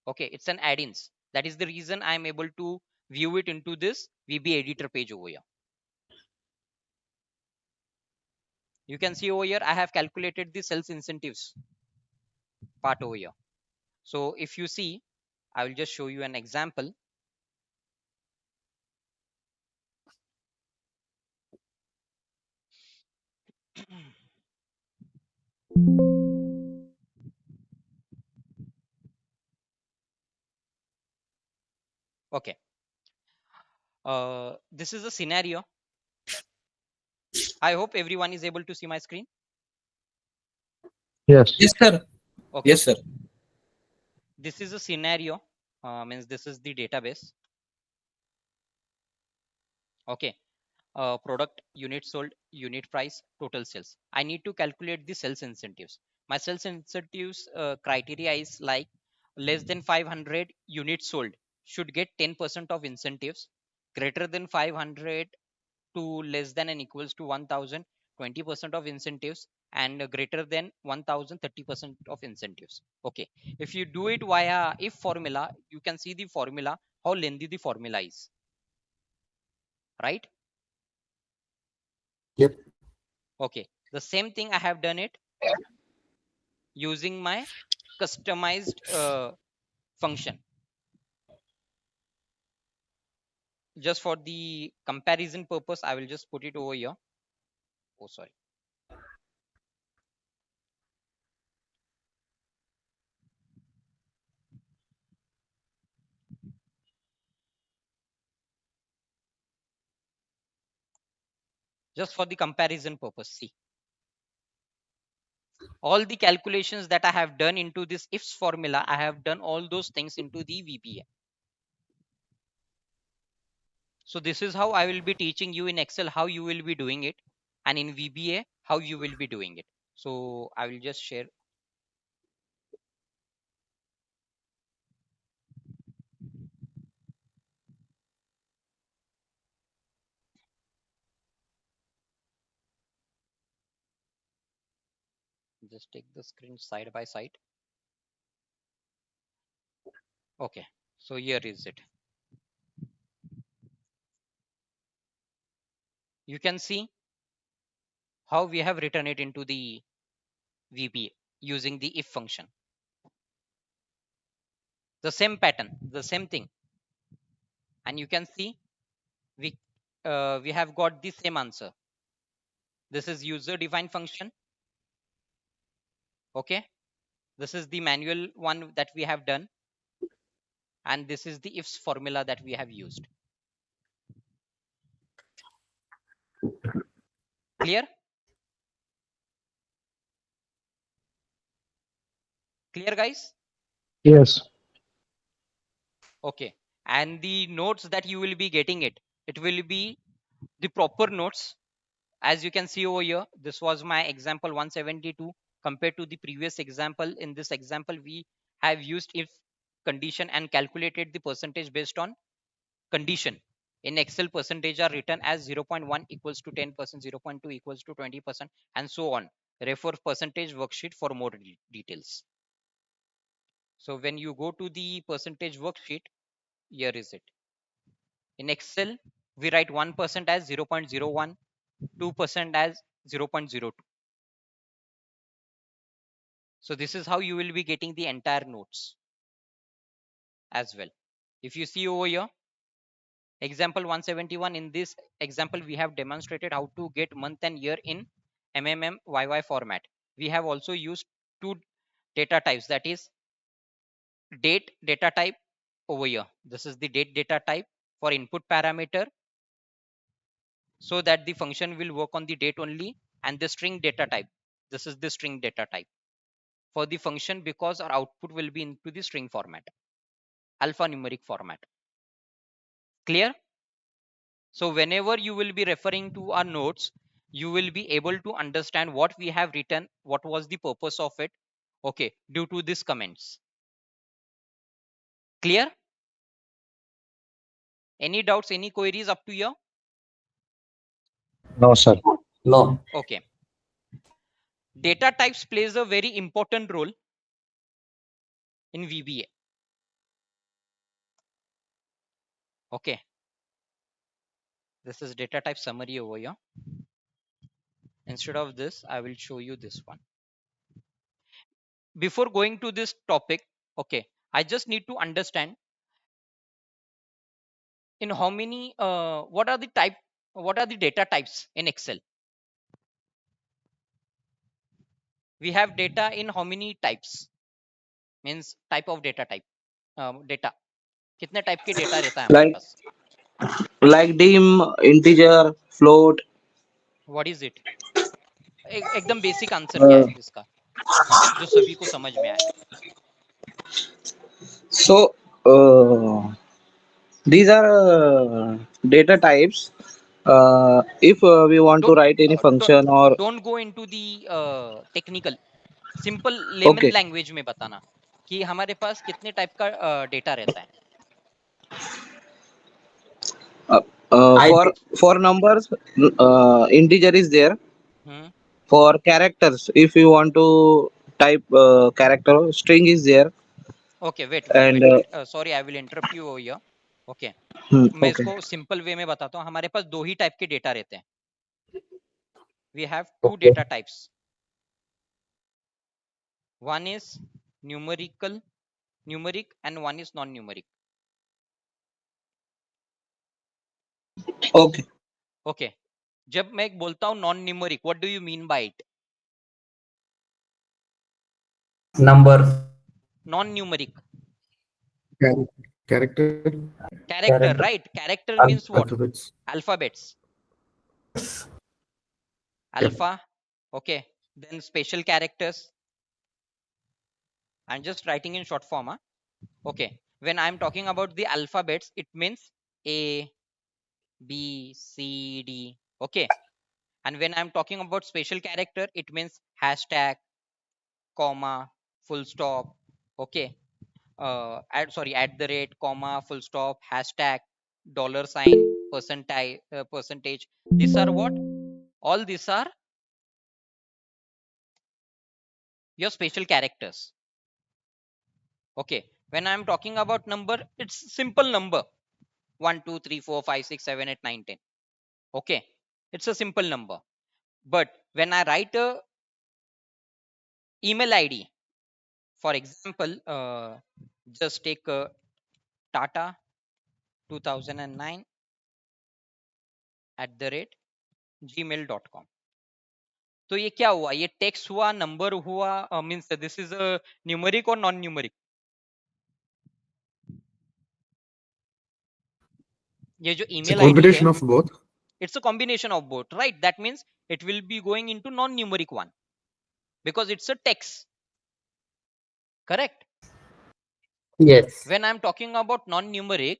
Okay, it's an add-ins. That is the reason I am able to view it into this VB editor page over here. You can see over here I have calculated the sales incentives part over here. So if you see, I will just show you an example. Okay, this is a scenario. I hope everyone is able to see my screen. Yes. Yes, sir. Okay, Yes, sir. this is a scenario, means this is the database. Okay, product, unit sold, unit price, total sales. I need to calculate the sales incentives. My sales incentives criteria is like less than 500 units sold should get 10% of incentives, greater than 500 to less than and equals to 1000, 20% of incentives, and greater than 1000, 30% of incentives. Okay, if you do it via if formula, you can see the formula, how lengthy the formula is, right? Yep. Okay, the same thing I have done it using my customized function. Just for the comparison purpose, I will just put it over here. Oh, sorry. just for the comparison purpose. See, all the calculations that I have done into this ifs formula, I have done all those things into the VBA. So this is how I will be teaching you in Excel how you will be doing it, and in VBA how you will be doing it. So I will just share. Just take the screen side by side. Okay, so here is it. You can see how we have written it into the VBA using the if function. The same pattern, the same thing, and you can see we have got the same answer. This is user defined function. Okay, this is the manual one that we have done, and this is the ifs formula that we have used. Clear? Clear, guys? Yes. Okay, and the notes that you will be getting it will be the proper notes. As you can see over here, this was my example 172 compared to the previous example. In this example, we have used if condition and calculated the percentage based on condition. In Excel, percentage are written as 0.1 equals to 10%, 0.2 equals to 20%, and so on. Refer percentage worksheet for more details. So when you go to the percentage worksheet, here is it. In Excel, we write 1% as 0.01, 2% as 0.02. So this is how you will be getting the entire notes as well. If you see over here, example 171, in this example, we have demonstrated how to get month and year in YY format. We have also used two data types, that is date data type over here. This is the date data type for input parameter, so that the function will work on the date only, and the string data type. This is the string data type for the function, because our output will be into the string format, alphanumeric format. Clear? So whenever you will be referring to our notes, you will be able to understand what we have written, what was the purpose of it, okay, due to these comments. Clear? Any doubts, any queries up to here? No, sir. No. Okay. Data types plays a very important role in VBA. Okay. This is data type summary over here. Instead of this, I will show you this one. Before going to this topic, okay, I just need to understand in how many, what are the data types in Excel? We have data in how many types? Means type of data type. Data. कितने type के data रहता है हमारे Like pass? dim, integer, float. What is it? एकदम basic answer क्या Uh, है इसका, जो सभी को समझ में आए? so these are data types. If we want to Don't write any function or don't go into the technical. Simple lemon okay, language में बताना कि हमारे पास कितने टाइप का डेटा रहता है. uh, I for numbers, integer is there. Hmm. For characters, if you want to type character, string is there. Okay, wait. And Sorry, I will interrupt you over here. Okay. मैं okay, इसको simple way में बताता हूँ. हमारे पास दो ही type के data रहते हैं. We have two Okay. data types. One is numeric, and one is non-numeric. okay. Okay. जब मैं बोलता हूँ non-numeric, what do you mean by it? Numbers. Non-numeric. Character, Character, right? Character means what? alphabets. Alphabets. alpha. Okay, then special characters. I'm just writing in short form. Okay, when I'm talking about the alphabets, it means A, B, C, D. Okay, and when I'm talking about special character, it means hashtag, comma, full stop. Okay, at the rate, comma, full stop, hashtag, dollar sign, percentage. These are what? All these are your special characters. Okay, when I'm talking about number, it's simple number 1, 2, 3, 4, 5, 6, 7, 8, 9, 10. Okay, it's a simple number. But when I write a email ID, for example, just take Tata 2009 @gmail.com. तो ये क्या हुआ? ये text हुआ, number हुआ, means this is numeric और non numeric? ये जो It's a email ID है, combination of both. it's a combination of both, right? That means it will be going into non-numeric one because it's a text, correct? Yes. When I'm talking about non-numeric,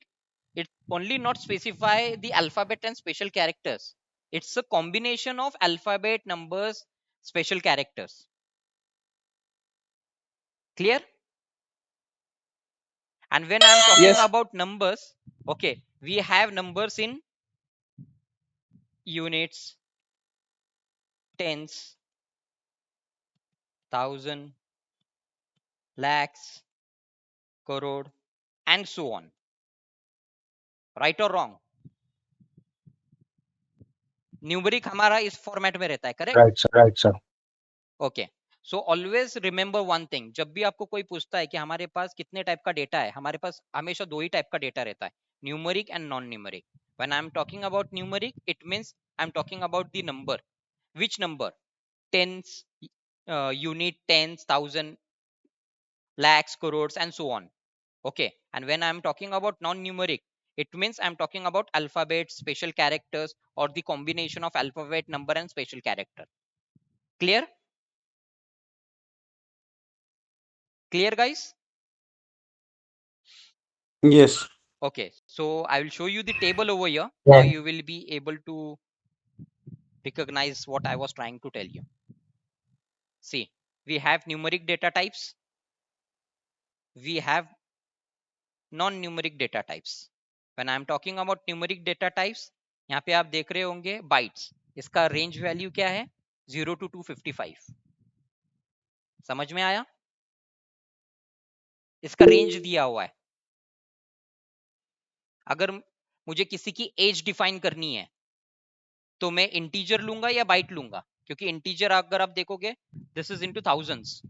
it only not specify the alphabet and special characters. It's a combination of alphabet, numbers, special characters. Clear? And when I'm talking Yes. about numbers, okay, we have numbers in units, tens, thousand, lakhs, crore, and so on. Right or wrong? Numeric हमारा इस format में रहता है, correct? Right, sir. Okay, so always remember one thing, जब भी आपको कोई पूछता है कि हमारे पास कितने टाइप का डेटा है, हमारे पास हमेशा दो ही टाइप का डेटा रहता है, numeric and non numeric. When I am talking about numeric, it means I am talking about the number. Which number? Tens, unit, tens, thousand, lakhs, crores, and so on. Okay, and when I'm talking about non-numeric, it means I'm talking about alphabet, special characters, or the combination of alphabet, number, and special character. Clear? Clear, guys? Yes. Okay, so I will show you the table over here. Now Yeah. you will be able to recognize what I was trying to tell you. See, we have numeric data types, we have non-numeric data types. When I'm talking about numeric data types, यहाँ पे आप देख रहे होंगे bytes. इसका range value क्या है? 0 to 255. समझ में आया? इसका रेंज दिया हुआ है. अगर मुझे किसी की एज डिफाइन करनी है तो मैं इंटीजर लूंगा या बाइट लूंगा? क्योंकि इंटीजर अगर आप देखोगे, this is into thousands.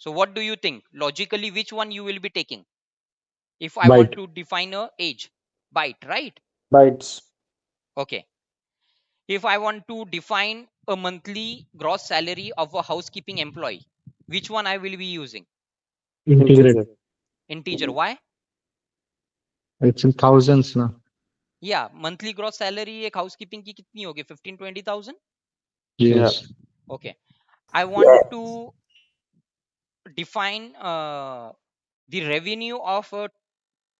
So what do you think logically which one you will be taking if I want Byte. to define a age? Byte, right? Bytes. Okay, if I want to define a monthly gross salary of a housekeeping employee, which one I will be using? Integer. Integer. Why? It's in thousands now. या monthly gross salary एक housekeeping की कितनी होगी? 15-20,000. Yeah. Yes. Okay, I want to define the revenue of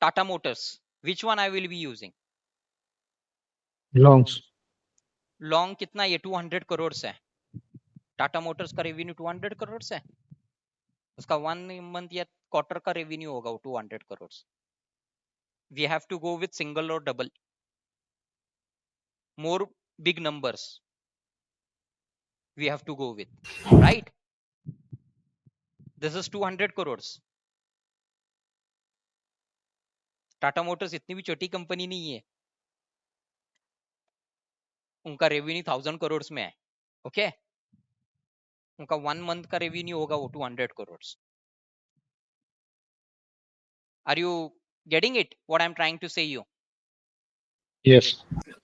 Tata Motors. Which one I will be using? Longs. Long कितना? ये 200 करोड़ है. Tata Motors का revenue 200 crore है. उसका 1 मंथ या क्वार्टर का रेवेन्यू होगा वो 200 crore. We have to go with single or double. More big numbers we have to go with, right? This is 200 crores. Tata Motors इतनी भी छोटी कंपनी नहीं है, उनका रेवेन्यू 1000 करोड़ में है. ओके, उनका 1 मंथ का रेवेन्यू होगा वो 200 crore. Are you getting it what I am trying to say you? Yes.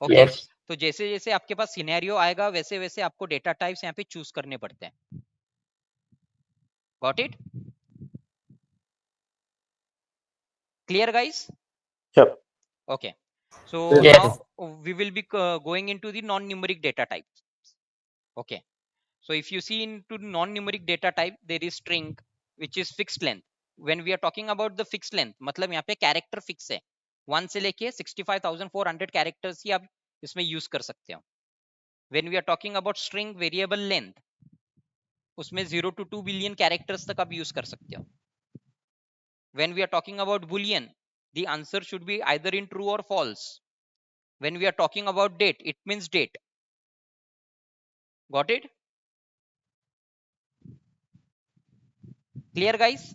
Okay, yes. तो जैसे जैसे आपके पास सिनेरियो आएगा वैसे वैसे आपको डेटा टाइप्स यहाँ पे चूज करने पड़ते हैं. Got it? Clear guys? Yep. Okay, so Yes. now we will be going into the non-numeric data types. Okay. So if you see into non-numeric data type, there is string, which is fixed length. When we are talking about the fixed length, मतलब यहाँ पे character fix है, 1 से लेके 65,400 characters ही आप इसमें use कर सकते हो. When we are talking about string variable length, उसमें 0 to 2 billion characters तक आप use कर सकते हो. When we are talking about boolean, the answer should be either in true or false. When we are talking about date, it means date. Got it? Clear, guys?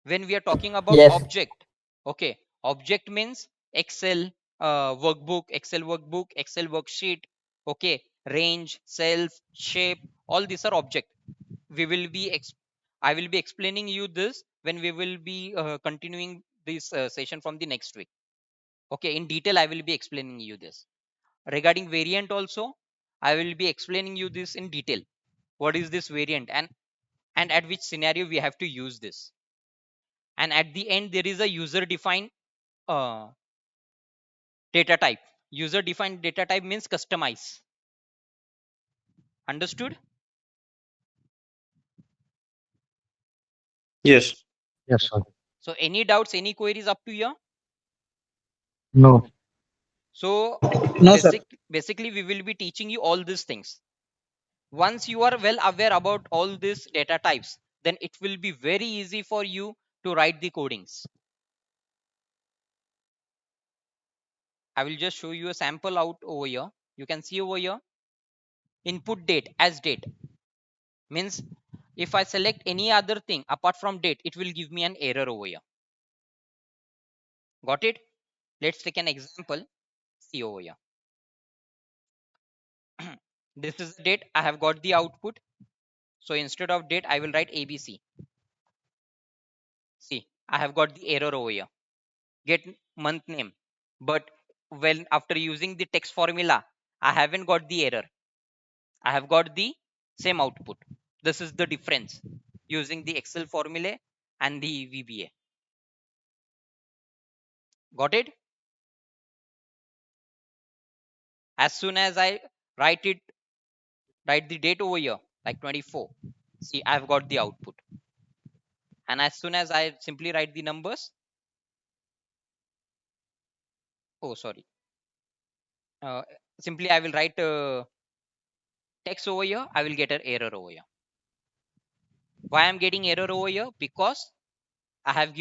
When we are talking about Yes. object, okay, object means excel workbook, excel worksheet, okay, range, self, shape, all these are object. We will be I will be explaining you this when we will be continuing this session from the next week. Okay, in detail I will be explaining you this. Regarding variant also, I will be explaining you this in detail. What is this variant, and at which scenario we have to use this. And at the end there is a user defined uh, data type. User defined data type means customize. Understood? Yes. Yes, sir. So any doubts, any queries up to here? No. So No, sir. basically we will be teaching you all these things. Once you are well aware about all these data types, then it will be very easy for you to write the codings. I will just show you a sample out over here. You can see over here, input date as date means if I select any other thing apart from date, it will give me an error over here. Got it? Let's take an example. See over here. This is the date. I have got the output. So instead of date, I will write ABC. See, I have got the error over here. Get month name. But when after using the text formula, I haven't got the error. I have got the same output. This is the difference using the Excel formula and the VBA. Got it? As soon as I write the date over here, like 24. See, I've got the output. And as soon as I simply write the numbers, oh, sorry. Uh, Simply I will write text over here, I will get an error over here. Why I'm getting error over here? Because I have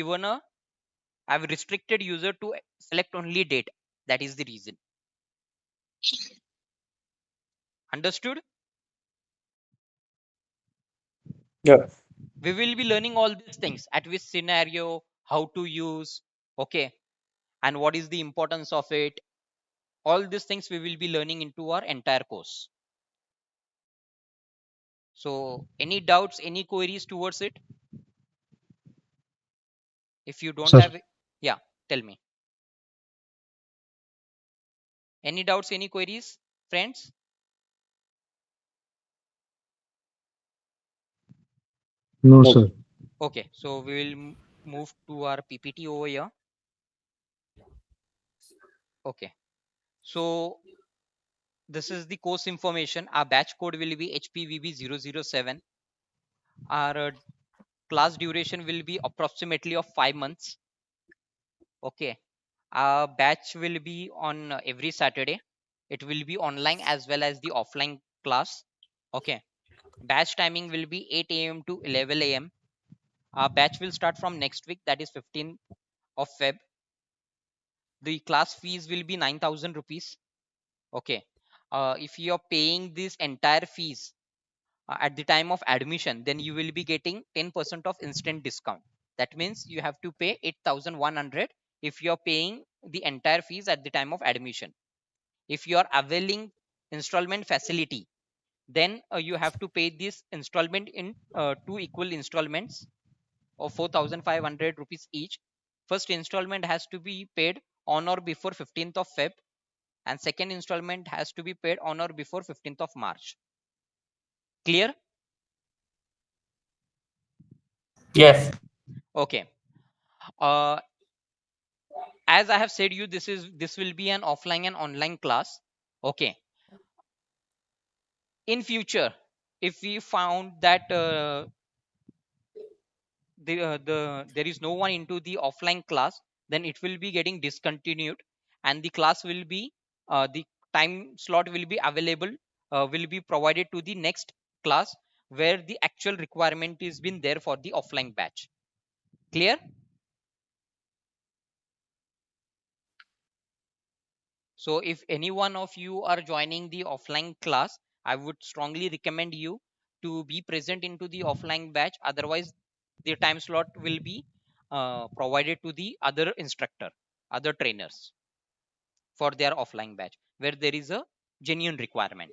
I've restricted user to select only date. That is the reason. Understood? Yeah. We will be learning all these things, at which scenario, how to use, okay, and what is the importance of it. All these things we will be learning into our entire course. So any doubts, any queries towards it? If you don't Sir, have, yeah, tell me. Any doubts, any queries, friends? no, No. sir. Okay, so we will move to our PPT over here. Okay, so this is the course information. Our batch code will be HPVB007. Our class duration will be approximately of 5 months. Okay, our batch will be on every Saturday. It will be online as well as the offline class. Okay, batch timing will be 8 a.m. to 11 a.m. Our batch will start from next week, that is 15th of Feb. The class fees will be 9,000 rupees. Okay, if you are paying this entire fees at the time of admission, then you will be getting 10% of instant discount. That means you have to pay 8,100 if you are paying the entire fees at the time of admission. If you are availing installment facility, then you have to pay this installment in two equal installments of 4,500 rupees each. First installment has to be paid on or before 15th of Feb, and second installment has to be paid on or before 15th of March. Clear? Yes. Okay. Uh, as I have said you, this will be an offline and online class. Okay. in future, if we found that there is no one into the offline class, then it will be getting discontinued, and the class will be the time slot will be available, will be provided to the next class where the actual requirement is been there for the offline batch. Clear? So if any one of you are joining the offline class, I would strongly recommend you to be present into the offline batch. Otherwise, the time slot will be provided to the other instructor, other trainers for their offline batch where there is a genuine requirement.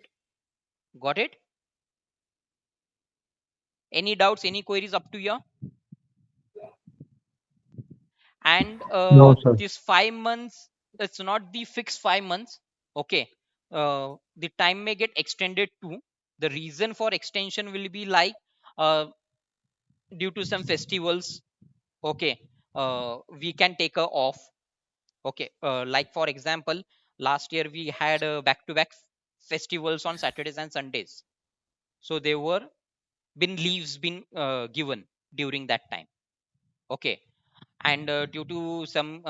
Got it? Any doubts, any queries up to here? And No, sir. this 5 months, it's not the fixed 5 months. Okay, the time may get extended too. The reason for extension will be like due to some festivals. Okay, we can take a off. Okay, like for example, last year we had back to back festivals on Saturdays and Sundays, so there were been leaves been given during that time. Okay, and due to some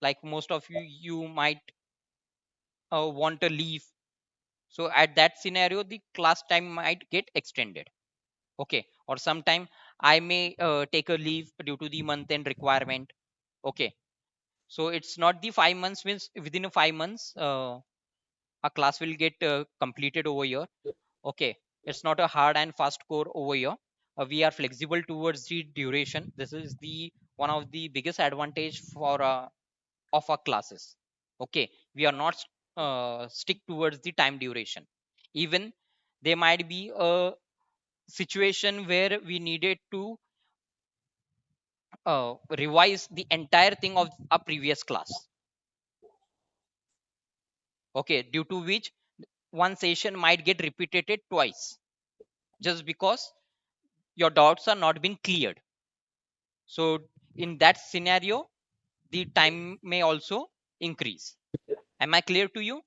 like most of you might want a leave, so at that scenario the class time might get extended. Okay, or sometime I may take a leave due to the month end requirement. Okay, so it's not the 5 months, means within a 5 months a class will get completed over here. Okay, it's not a hard and fast core over here. We are flexible towards the duration. This is the one of the biggest advantage for of our classes. Okay, we are not stick towards the time duration. Even there might be a situation where we needed to revise the entire thing of a previous class. Okay, due to which one session might get repeated twice just because your doubts are not been cleared. So in that scenario the time may also increase. Am I clear to you?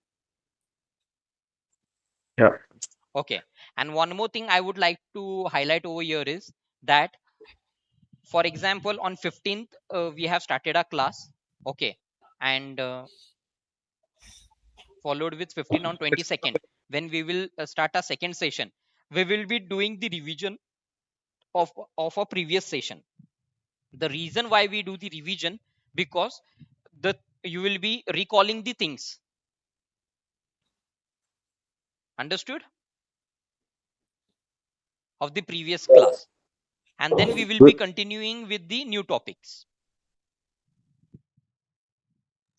Yeah. Okay, and one more thing I would like to highlight over here is that, for example, on 15th we have started a class. Okay, and followed with 15 on 22nd, when we will start a second session, we will be doing the revision of a previous session. The reason why we do the revision, because the you will be recalling the things. Understood? Of the previous class, and then we will be Good. continuing with the new topics.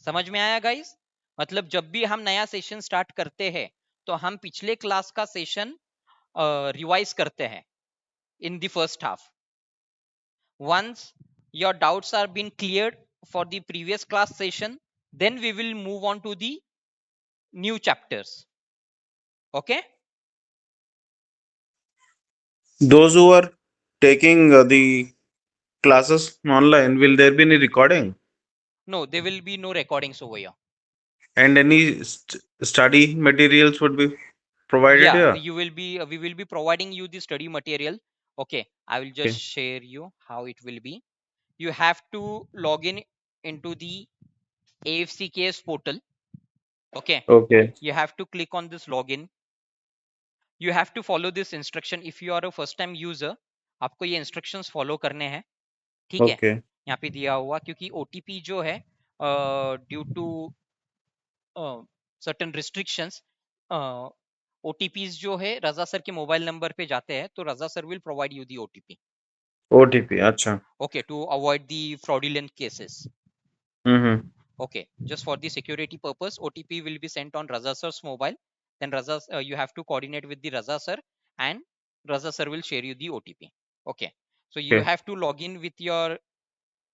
समझ में आया guys? मतलब जब भी हम नया session start करते हैं तो हम पिछले क्लास का सेशन रिवाइज करते हैं in the first half. Once your doubts are being cleared for the previous class session, then we will move on to the new chapters. Okay, Those who are taking the classes online, will there be any recording no, there will be no recordings over here. and any study materials would be provided Yeah, here? you will be we will be providing you the study material. Okay, I will just Okay. share you how it will be. You have to log in into the AFCKS portal. Okay, Okay. you have to click on this login. You have to follow this instruction. If you are a first time user, आपको ये instructions follow करने हैं. ठीक है, Okay. यहाँ पे दिया हुआ, क्योंकि OTP जो है due to certain restrictions, OTPs जो है रजा सर के मोबाइल नंबर पे जाते हैं, तो Raza sir will provide you the OTP. OTP. Acha. Okay, to avoid the fraudulent cases. Mm-hmm. Okay, just for the security purpose, OTP will be sent on Raza sir's mobile. Then Raza, you have to coordinate with the Raza sir, and Raza sir will share you the OTP. Okay, so you Okay. have to log in with your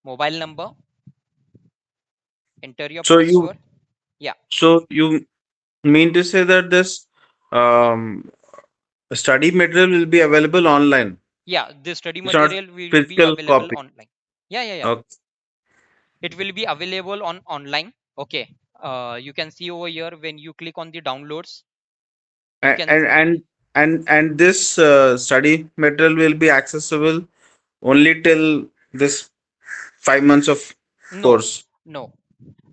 mobile number, enter your So you password. Yeah, so you mean to say that this um, study material will be available online? yeah, the study It's not material will be physical available copy. online. Yeah. Okay. It will be available on online. Okay, you can see over here when you click on the downloads, you And can and, and And this study material will be accessible only till this 5 months of No, course. no.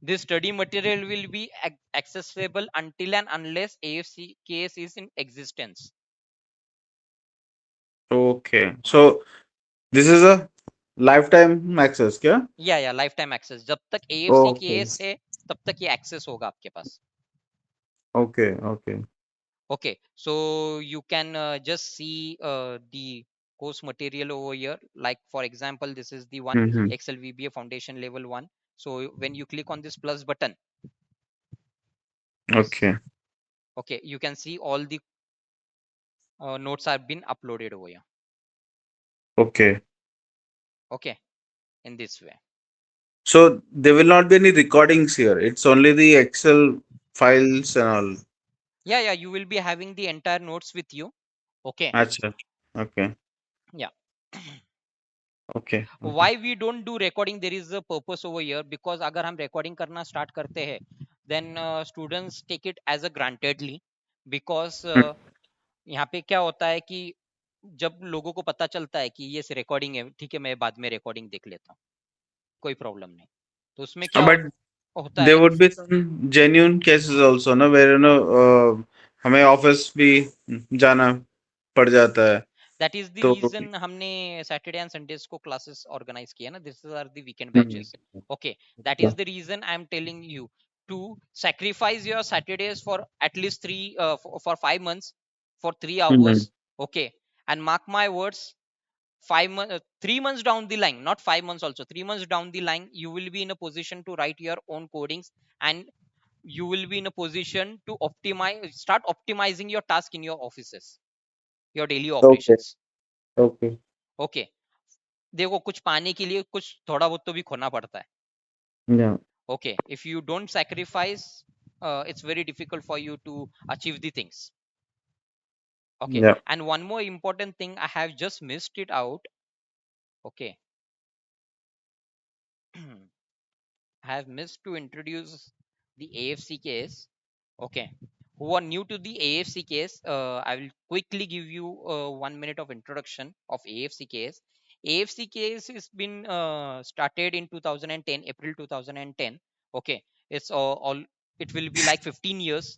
This study material will be accessible until and unless AFC case is in existence. Okay. So this is a lifetime access, क्या? या life time access, जब तक AFC Okay. Case है तब तक ये access होगा आपके पास. Okay. Okay. Okay, so you can just see the course material over here. Like for example, this is the one Mm-hmm. Excel VBA Foundation Level 1. So when you click on this plus button, Okay. okay, you can see all the notes have been uploaded over here. Okay. Okay, in this way. So there will not be any recordings here. It's only the Excel files and all. Yeah, you will be having the entire notes with you. Okay, Acha. Okay. yeah. Okay. Okay. Why we don't do recording? There is a purpose over here, because अगर हम recording करना start करते हैं, then students take it as a grantedly, because Mm. यहाँ पे क्या होता है कि जब लोगों को पता चलता है कि ये रिकॉर्डिंग है, ठीक है मैं बाद में रिकॉर्डिंग देख लेता हूँ, कोई प्रॉब्लम नहीं. तो उसमें क्या But होता there है, would be some genuine cases also, no, where हमें ऑफिस भी जाना पड़ जाता है. दैट इज द तो रीजन हमने सैटरडे एंड संडेज को क्लासेस ऑर्गेनाइज किया ना. This are the weekend hmm. Batches. Okay, that is the reason I am telling you to sacrifice your Saturdays for at least for 5 months for 3 hours. Hmm. Okay, and mark my words, 5 months, 3 months down the line, not 5 months also, 3 months down the line, you will be in a position to write your own codings, and you will be in a position to start optimizing your task in your offices, your daily Okay. operations. Okay. Okay, देखो कुछ पाने के लिए कुछ थोड़ा बहुत तो भी खोना पड़ता है. Yeah. Okay, if you don't sacrifice, it's very difficult for you to achieve the things. Okay, Yeah. and one more important thing, I have just missed it out. Okay, I have missed to introduce the AFC case. Okay, who are new to the AFC case, I will quickly give you 1 minute of introduction of AFC case. AFC case has been started in 2010, April 2010. Okay, it's all it will be like 15 years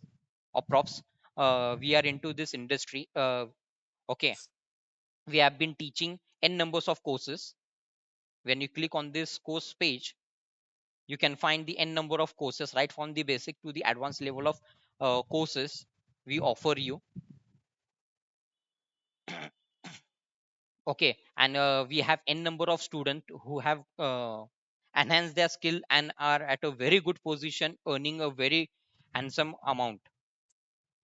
approx. We are into this industry. Okay, we have been teaching n numbers of courses. When you click on this course page, you can find the n number of courses, right from the basic to the advanced level of courses we offer you. Okay, and we have n number of students who have enhanced their skill and are at a very good position, earning a very handsome amount.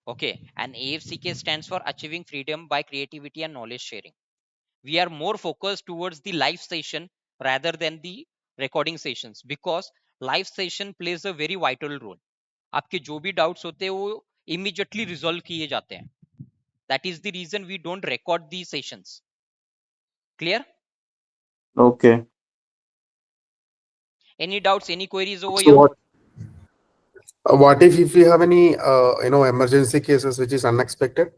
Okay, and AFCK stands for achieving freedom by creativity and knowledge sharing. We are more focused towards the live session rather than the recording sessions, because live session plays a very vital role. आपके जो भी doubts होते हैं वो immediately resolve किए जाते हैं. That is the reason we don't record the sessions. Clear? Okay. Any doubts, any queries over So here? what if we have any emergency cases which is unexpected?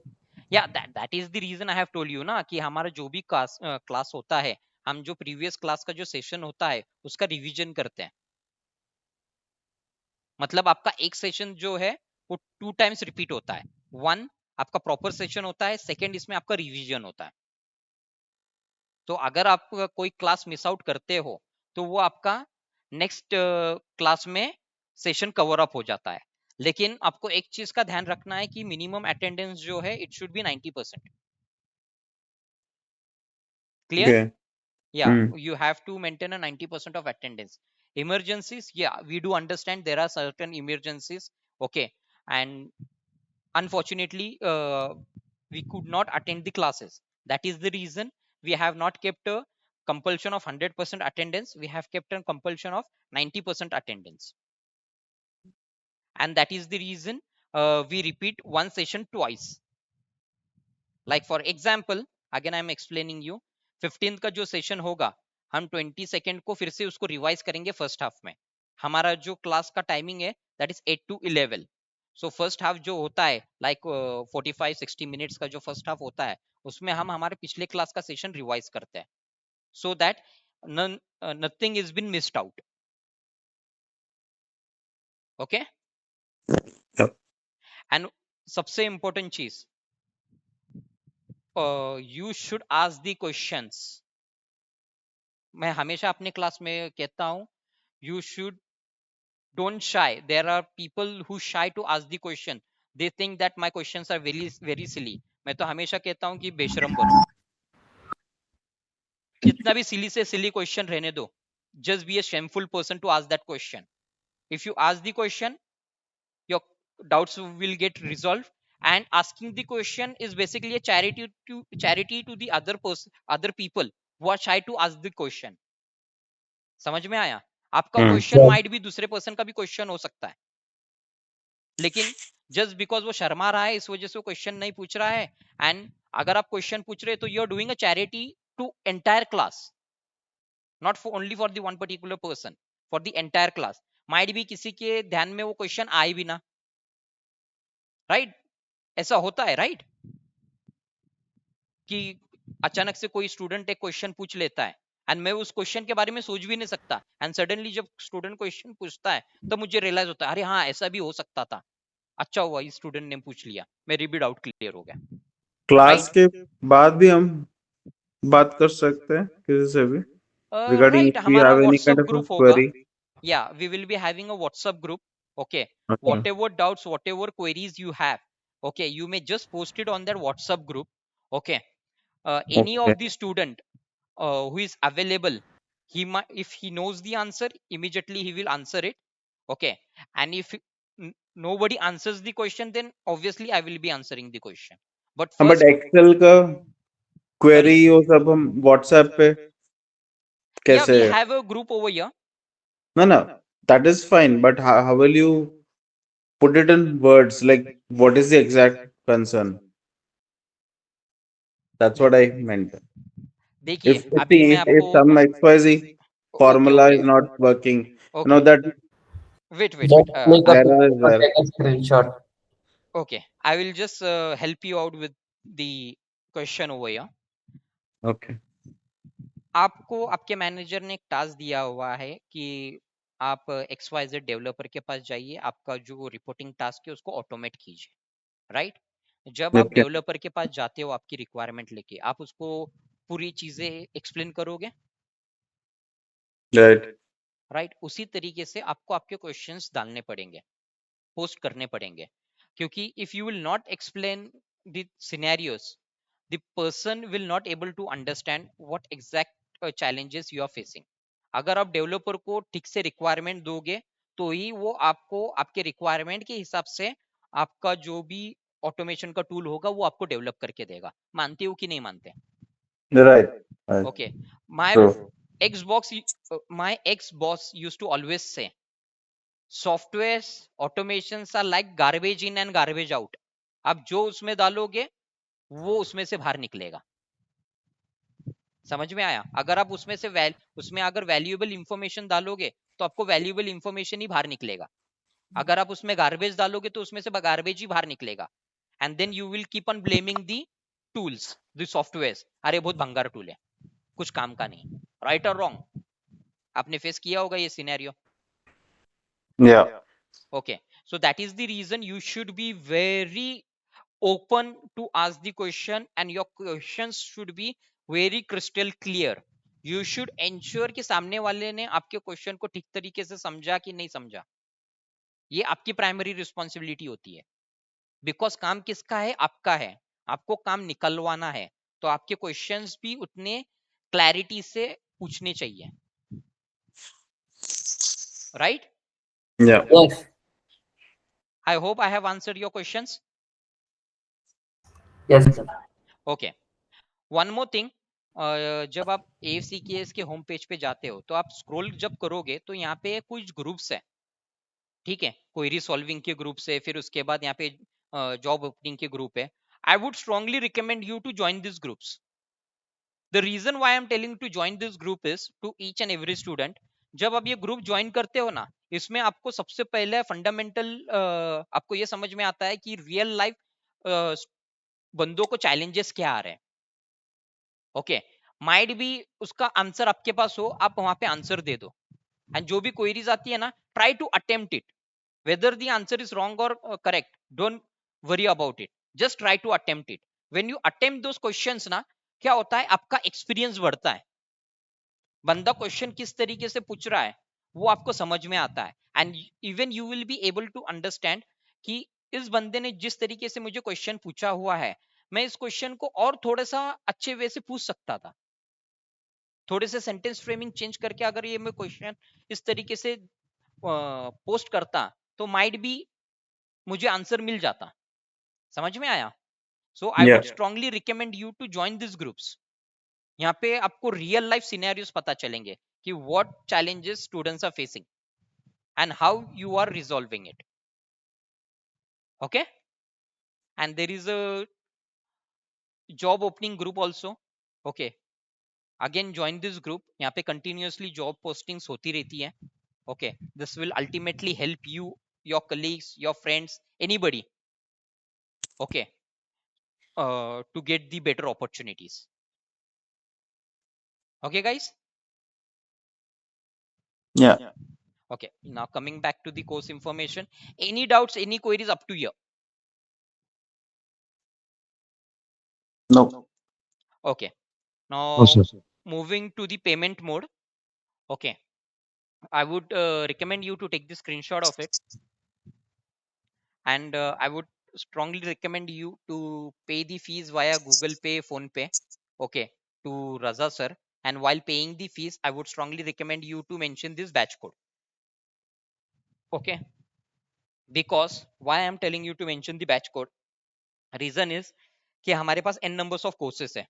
या that is the reason I have told you ना, कि हमारा जो भी class होता है, हम जो प्रीवियस क्लास का जो सेशन होता है उसका रिवीजन करते हैं. मतलब आपका एक सेशन जो है वो 2 टाइम्स रिपीट होता है. वन आपका प्रॉपर सेशन होता है, सेकंड इसमें आपका रिवीजन होता है. तो अगर आप कोई क्लास मिस आउट करते हो तो वो आपका नेक्स्ट क्लास में सेशन कवर अप हो जाता है. लेकिन आपको एक चीज का ध्यान रखना है कि मिनिमम अटेंडेंस जो है it should be 90%. Clear? Okay. Yeah, Mm. you have to maintain a 90% of attendance. Emergencies, yeah, we do understand there are certain emergencies. Okay, and unfortunately we could not attend the classes. That is the reason we have not kept a compulsion of 100% attendance. We have kept a compulsion of 90% attendance, and that is the reason we repeat one session twice. Like for example, again I am explaining you, 15th का जो session होगा हम 22nd को फिर से उसको revise करेंगे first half में. हमारा जो क्लास का टाइमिंग है that is 8 to 11. So first half जो होता है लाइक 45-60 मिनट्स का जो फर्स्ट हाफ होता है, उसमें हम हमारे पिछले क्लास का सेशन रिवाइज करते हैं, so that nothing is been missed out. Okay. Yep. And सबसे इंपॉर्टेंट चीज, you should ask the questions. मैं हमेशा अपने क्लास में कहता हूं, you should don't shy. There are people who shy to ask the question. They think that my questions are very silly. मैं तो हमेशा कहता हूं कि बेशरम बनो, कितना भी सिली से सिली क्वेश्चन रहने दो. Just be a shameful person to ask that question. If you ask the question, your doubts will get resolved. And asking the question is basically a charity to the other people who are shy to ask the question. समझ में आया? आपका question might भी दूसरे person का भी question हो सकता है, लेकिन जस्ट बिकॉज वो शर्मा रहा है इस वजह से वो क्वेश्चन नहीं पूछ रहा है. एंड अगर आप क्वेश्चन पूछ रहे हो तो you are doing a charity to entire class, not for only for the one particular person, for the entire class. Might भी किसी के ध्यान में वो क्वेश्चन आए भी ना, राइट? ऐसा होता है, राइट? कि अचानक से कोई स्टूडेंट एक क्वेश्चन पूछ लेता है एंड मैं उस क्वेश्चन के बारे में सोच भी नहीं सकता, एंड सडनली जब स्टूडेंट क्वेश्चन पूछता है तो मुझे रियलाइज होता है, अरे हाँ ऐसा भी हो सकता था, अच्छा हुआ इस स्टूडेंट ने पूछ लिया, मेरी भी डाउट क्लियर हो गया. Class right? के बाद भी हम बात कर सकते हैं किसी से भी regarding राइट, if we हमारा have any WhatsApp kind of a group होगा. query. या we will be having a WhatsApp group. Okay. Okay. Whatever doubts, whatever queries you have, okay, you may just post it on that WhatsApp group. Okay. Any Okay. of the student who is available, he might, if he knows the answer, immediately he will answer it. Okay. And if nobody answers the question, then obviously I will be answering the question. But but first, Excel का sorry, query वो सब हम WhatsApp पे yeah, कैसे? we have a group over here. No, no, that is fine, but how will you put it in words? Like, what is the exact concern? That's what I meant. देखिए If अभी मैं if आपको, some XYZ okay formula okay is not working, okay, that wait wait Just wait, make a error picture is or there. take a screenshot. okay, I will just help you out with the question over here. Okay. आपको आपके manager ने एक task दिया हुआ है कि आप XYZ developer के पास जाइए, आपका जो रिपोर्टिंग टास्क है उसको ऑटोमेट कीजिए, राइट? जब आप Okay. डेवलपर के पास जाते हो आपकी रिक्वायरमेंट लेके, आप उसको पूरी चीजें एक्सप्लेन करोगे, Right. राइट? उसी तरीके से आपको आपके क्वेश्चंस डालने पड़ेंगे, पोस्ट करने पड़ेंगे, क्योंकि if you will not explain the scenarios, the person will not able to understand what exact challenges you are facing. अगर आप डेवलपर को ठीक से रिक्वायरमेंट दोगे तो ही वो आपको आपके रिक्वायरमेंट के हिसाब से आपका जो भी ऑटोमेशन का टूल होगा वो आपको डेवलप करके देगा. मानते हो कि नहीं मानते? Right. Right. Okay. My True. Ex box my ex boss used to always say software automations are like garbage in and garbage out. आप जो उसमें डालोगे वो उसमें से बाहर निकलेगा. समझ में आया? अगर आप उसमें से उसमें अगर वैल्यूएबल इंफॉर्मेशन डालोगे तो आपको वैल्यूएबल इंफॉर्मेशन ही बाहर निकलेगा. अगर आप उसमें गार्बेज डालोगे तो उसमें से गार्बेज ही बाहर निकलेगा. And then you will keep on blaming the tools, the software, अरे बहुत भंगार टूल है, कुछ काम का नहीं. राइट और रॉन्ग? आपने फेस किया होगा ये scenario. Yeah. Okay, so that is the reason you should be very open to ask the question and your questions should be very crystal clear. You should ensure कि सामने वाले ने आपके क्वेश्चन को ठीक तरीके से समझा कि नहीं समझा. ये आपकी प्राइमरी रिस्पॉन्सिबिलिटी होती है, बिकॉज काम किसका है? आपका है. आपको काम निकलवाना है, तो आपके क्वेश्चंस भी उतने क्लैरिटी से पूछने चाहिए, right? Yeah. Yes. I hope I have answered your questions. Yes, sir. Okay. One more thing, जब आप AFCKS के होम पेज पे जाते हो तो आप स्क्रॉल जब करोगे तो यहाँ पे कुछ ग्रुप्स है, ठीक है? क्वेरी सॉल्विंग के ग्रुप्स है, फिर उसके बाद यहाँ पे जॉब ओपनिंग के ग्रुप है. I would strongly recommend you to join this groups. The reason why I am telling to join this group is to each and every student, जब आप ये ग्रुप ज्वाइन करते हो ना, इसमें आपको सबसे पहले फंडामेंटल आपको ये समझ में आता है कि रियल लाइफ बंदों को चैलेंजेस क्या आ रहे हैं। ओके, माइट भी उसका आंसर आपके पास हो, आप वहां पे आंसर दे दो, एंड जो भी क्वेरीज आती है ना, try to attempt it, whether the answer is wrong or correct, don't worry about it, just try to attempt it. When you attempt those questions ना, क्या होता है, आपका एक्सपीरियंस बढ़ता है, बंदा क्वेश्चन किस तरीके से पूछ रहा है वो आपको समझ में आता है, and even you will be able to understand कि इस बंदे ने जिस तरीके से मुझे क्वेश्चन पूछा हुआ है, मैं इस क्वेश्चन को और थोड़ा सा अच्छे वे से पूछ सकता था, थोड़े से सेंटेंस फ्रेमिंग चेंज करके अगर ये मैं क्वेश्चन इस तरीके से पोस्ट करता तो माइट बी मुझे आंसर मिल जाता। समझ में आया? So I would Yeah. Strongly recommend you to join this groups. यहाँ पे आपको रियल लाइफ सिनेरियोस पता चलेंगे कि what challenges students are facing and how you are resolving it. Okay, and there is a job opening group also. Okay, again join this group, यहाँ पे continuously job postings होती रहती है। Okay, this will ultimately help you, your colleagues, your friends, anybody, okay, to get the better opportunities. Okay guys? Yeah. Okay, now coming back to the course information, any doubts, any queries up to here? No. Okay, No, now sir. moving to the payment mode. Okay, I would recommend you to take the screenshot of it, and I would strongly recommend you to pay the fees via Google Pay, Phone Pay, okay, to Raza sir. And while paying the fees, I would strongly recommend you to mention this batch code. Okay, because why I am telling you to mention the batch code, reason is कि हमारे पास n numbers of courses है,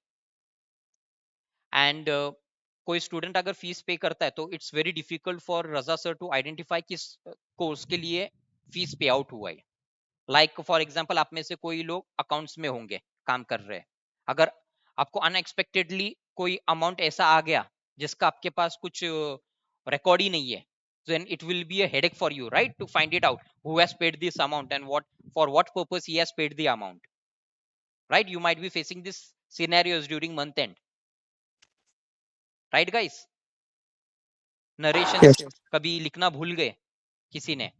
and कोई student अगर fees pay करता है तो it's very difficult for Raza sir to identify किस कोर्स के लिए फीस पे आउट हुआ है। लाइक फॉर एग्जांपल, आप में से कोई लोग अकाउंट्स में होंगे, काम कर रहे हैं, अगर आपको अनएक्सपेक्टेडली कोई अमाउंट ऐसा आ गया जिसका आपके पास कुछ रिकॉर्ड ही नहीं है, then it will be a headache for you, right, to find it out who has paid this amount and what, for what purpose he has paid the amount, right? You might be facing this scenarios during month end, right guys? Yes. Narrations कभी लिखना भूल गए किसी ने,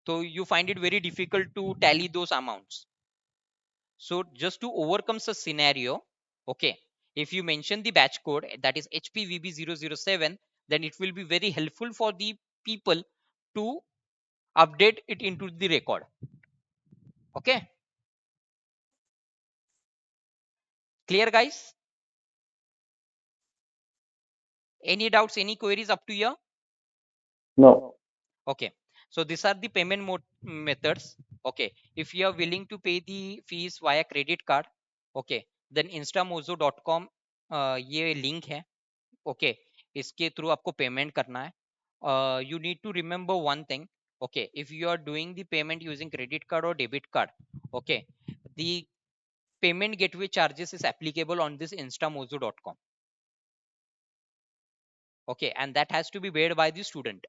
तो you find it very difficult to tally those amounts. So just to overcome such scenario, okay, if you mention the batch code, that is HPVB007, then it will be very helpful for the people to update it into the record. Okay, clear guys? Any doubts, any queries up to here? No. Okay, so these are the payment methods. Okay, if you are willing to pay the fees via credit card, okay, then instamozo.com ये link है, okay, इसके through आपको payment करना है. You need to remember one thing, okay, if you are doing the payment using credit card or debit card, okay, the payment gateway charges is applicable on this instamozo.com, okay, and that has to be paid by the student.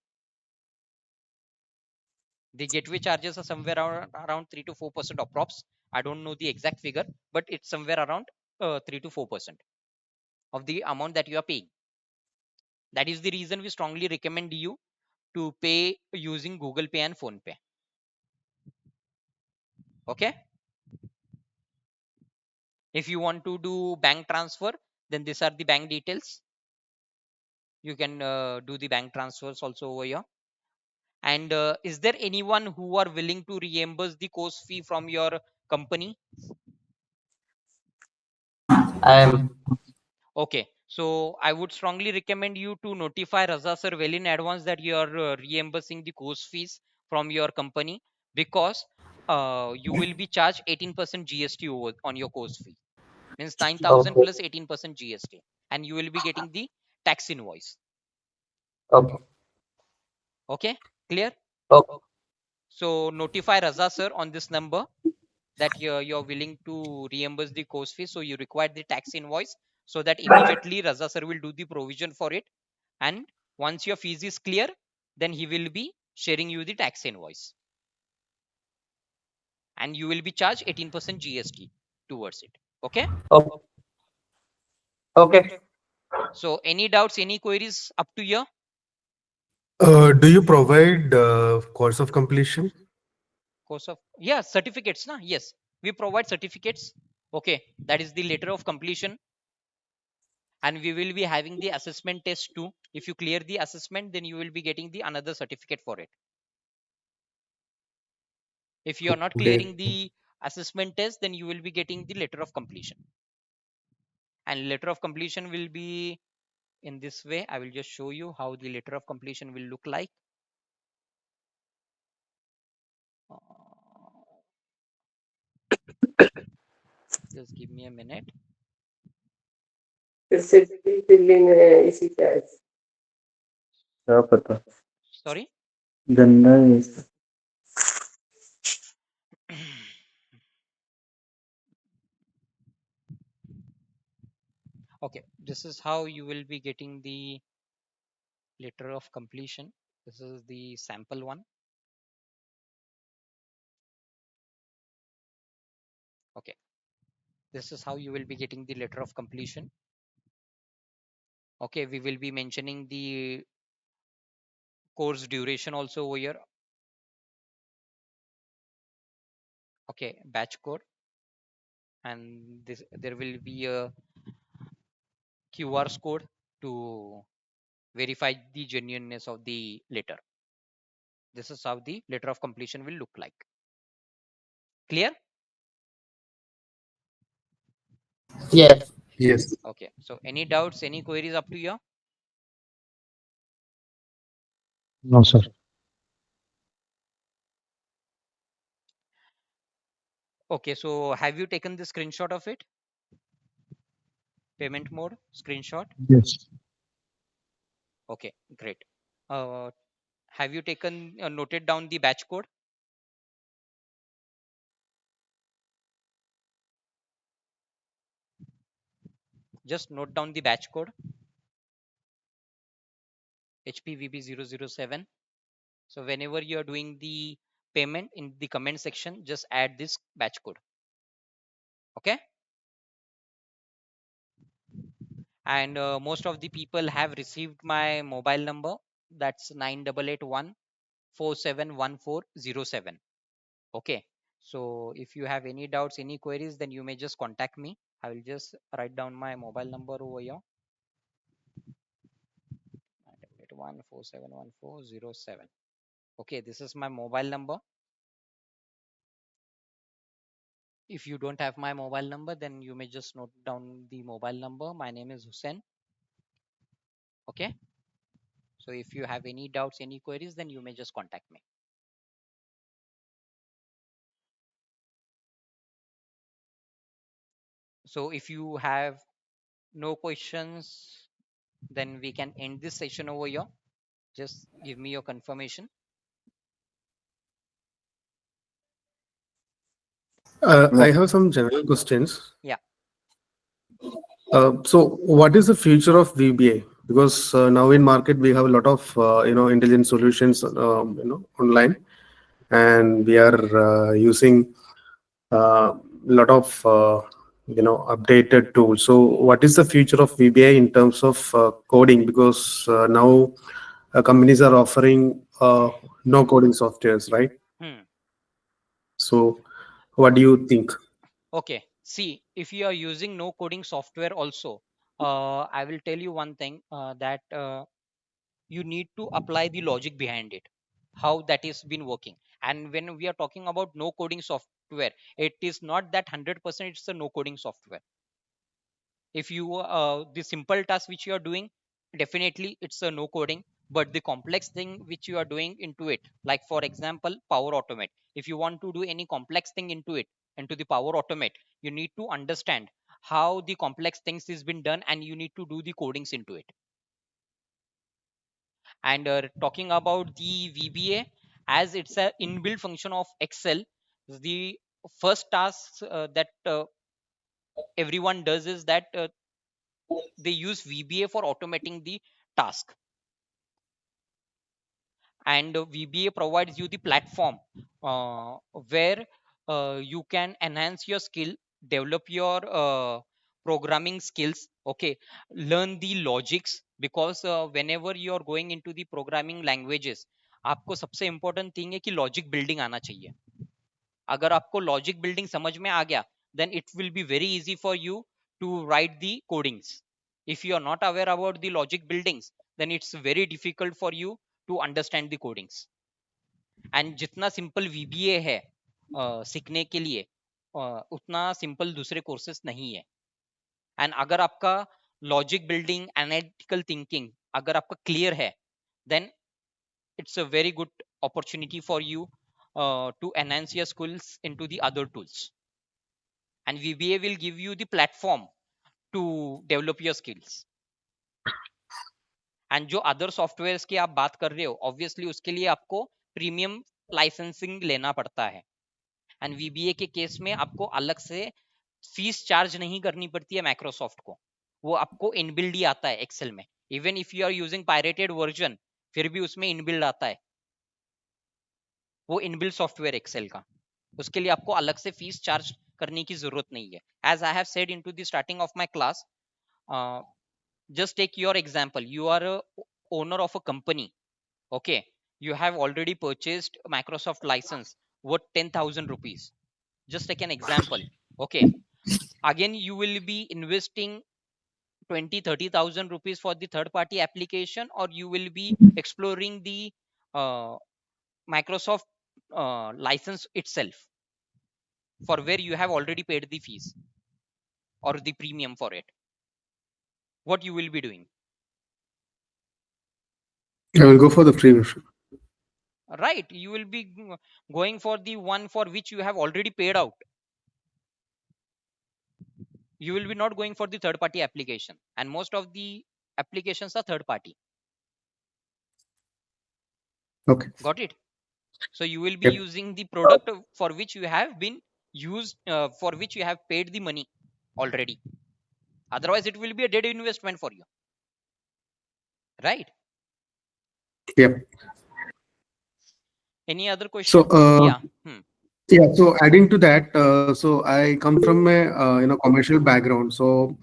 The gateway charges are somewhere around 3 to 4% approx. I don't know the exact figure, but it's somewhere around 3 to 4% of the amount that you are paying. That is the reason we strongly recommend you to pay using Google Pay and Phone Pay. Okay, if you want to do bank transfer, then these are the bank details. You can do the bank transfers also over here. And is there anyone who are willing to reimburse the course fee from your company? I am. Okay, so I would strongly recommend you to notify Raza sir well in advance that you are reimbursing the course fees from your company, because you will be charged 18% GST over on your course fee. Means 9,000 Okay. plus 18% GST, and you will be getting the tax invoice. Okay. Okay, clear? Okay. So notify Raza sir on this number that you're willing to reimburse the course fee, so you require the tax invoice, so that immediately Raza sir will do the provision for it, and once your fees is clear, then he will be sharing you the tax invoice, and you will be charged 18% GST towards it. Okay. Oh, okay. So any doubts, any queries up to here? Do you provide course of completion? Course of, yeah, certificates, na? Yes, we provide certificates. Okay, that is the letter of completion, and we will be having the assessment test too. If you clear the assessment, then you will be getting the another certificate for it. If you are not Okay. clearing the assessment test, then you will be getting the letter of completion, and letter of completion will be in this way. I will just show you how the letter of completion will look like. Uh, just give me a minute. क्या पता Sorry. गंदा है Okay, this is how you will be getting the letter of completion. This is the sample one. Okay, this is how you will be getting the letter of completion. Okay, we will be mentioning the course duration also over here. Okay, batch code, and this there will be a QR code to verify the genuineness of the letter. This is how the letter of completion will look like. Clear? Yes. Yes. Okay, so any doubts, any queries up to here? No, sir. Okay, so have you taken the screenshot of it? Payment mode screenshot? Yes. Okay, great. Have you taken noted down the batch code? Just note down the batch code HPVB007. So whenever you are doing the payment in the comment section, just add this batch code. Okay. And most of the people have received my mobile number. That's 9881 471407. Okay. So if you have any doubts, any queries, then you may just contact me. I will just write down my mobile number over here. 9881 471407. Okay, this is my mobile number. If you don't have my mobile number, then you may just note down the mobile number. My name is Hussain. Okay. So if you have any doubts, any queries, then you may just contact me. So if you have no questions, then we can end this session over here. Just give me your confirmation. I have some general questions. Yeah. So, what is the future of VBA? Because now in market we have a lot of intelligent solutions online, and we are using a lot of updated tools. So, what is the future of VBA in terms of coding? Because now companies are offering no coding softwares, right? Hmm. So, what do you think? Okay. See, if you are using no coding software also, I will tell you one thing that you need to apply the logic behind it, how that is been working. And when we are talking about no coding software, it is not that 100% it's a no coding software. If you the simple task which you are doing, definitely it's a no coding. But the complex thing which you are doing into it, like for example power automate, if you want to do any complex thing into it, into the power automate, you need to understand how the complex things is been done, and you need to do the codings into it. And talking about the VBA, as it's a inbuilt function of Excel, the first task that everyone does is that they use VBA for automating the task. and VBA provides you the platform where you can enhance your skill, develop your programming skills, okay, learn the logics, because whenever you are going into the programming languages, आपको सबसे important thing है कि logic building आना चाहिए. अगर आपको logic building समझ में आ गया, then it will be very easy for you to write the codings. If you are not aware about the logic buildings, then it's very difficult for you to understand the codings. And जितना simple VBA है सीखने के लिए, उतना simple दूसरे courses नहीं है. And अगर आपका logic building, analytical thinking अगर आपका clear है, then it's a very good opportunity for you to enhance your skills into the other tools. And VBA will give you the platform to develop your skills. And जो other softwares की आप बात कर रहे हो, obviously उसके लिए आपको प्रीमियम लाइसेंसिंग लेना पड़ता है. एंड VBA के केस में आपको अलग से फीस चार्ज नहीं करनी पड़ती है माइक्रोसॉफ्ट को, वो आपको इनबिल्ड ही आता है एक्सेल में. Even if you are using pirated version, फिर भी उसमें इनबिल्ड आता है, वो इनबिल्ड सॉफ्टवेयर एक्सेल का. उसके लिए आपको अलग से फीस चार्ज करने की जरूरत नहीं है. As I have said into the starting of my class, just take your example. You are a owner of a company, okay, you have already purchased Microsoft license worth 10,000 rupees. Just take an example, okay. Again you will be investing 20-30,000 rupees for the third party application, or you will be exploring the uh, Microsoft license itself, for where you have already paid the fees or the premium for it. What you will be doing? I will go for the free version. Right, you will be going for the one for which you have already paid out. You will be not going for the third party application, and most of the applications are third party. Okay. Got it? So you will be Yep. using the product for which you have been used, for which you have paid the money already. Otherwise it will be a dead investment for you, right? Yep. Any other question? So, Yeah. yeah. So adding to that, so I come from a commercial background. So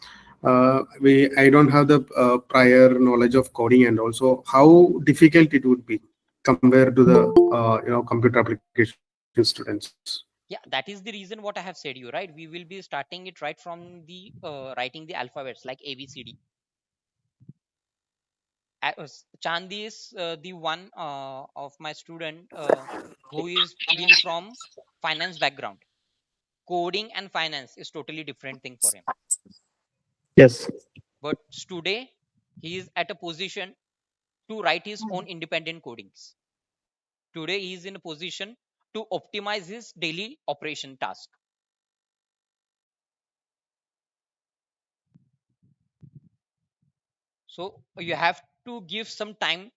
I don't have the prior knowledge of coding, and also how difficult it would be compared to the computer application students. Yeah, that is the reason what I have said you, right? We will be starting it right from the writing the alphabets like ABCD. Chandi is the one of my student who is been from finance background. Coding and finance is totally different thing for him. Yes. But today he is at a position to write his own independent codings. Today he is in a position to optimize his daily operation task. So you have to give some time,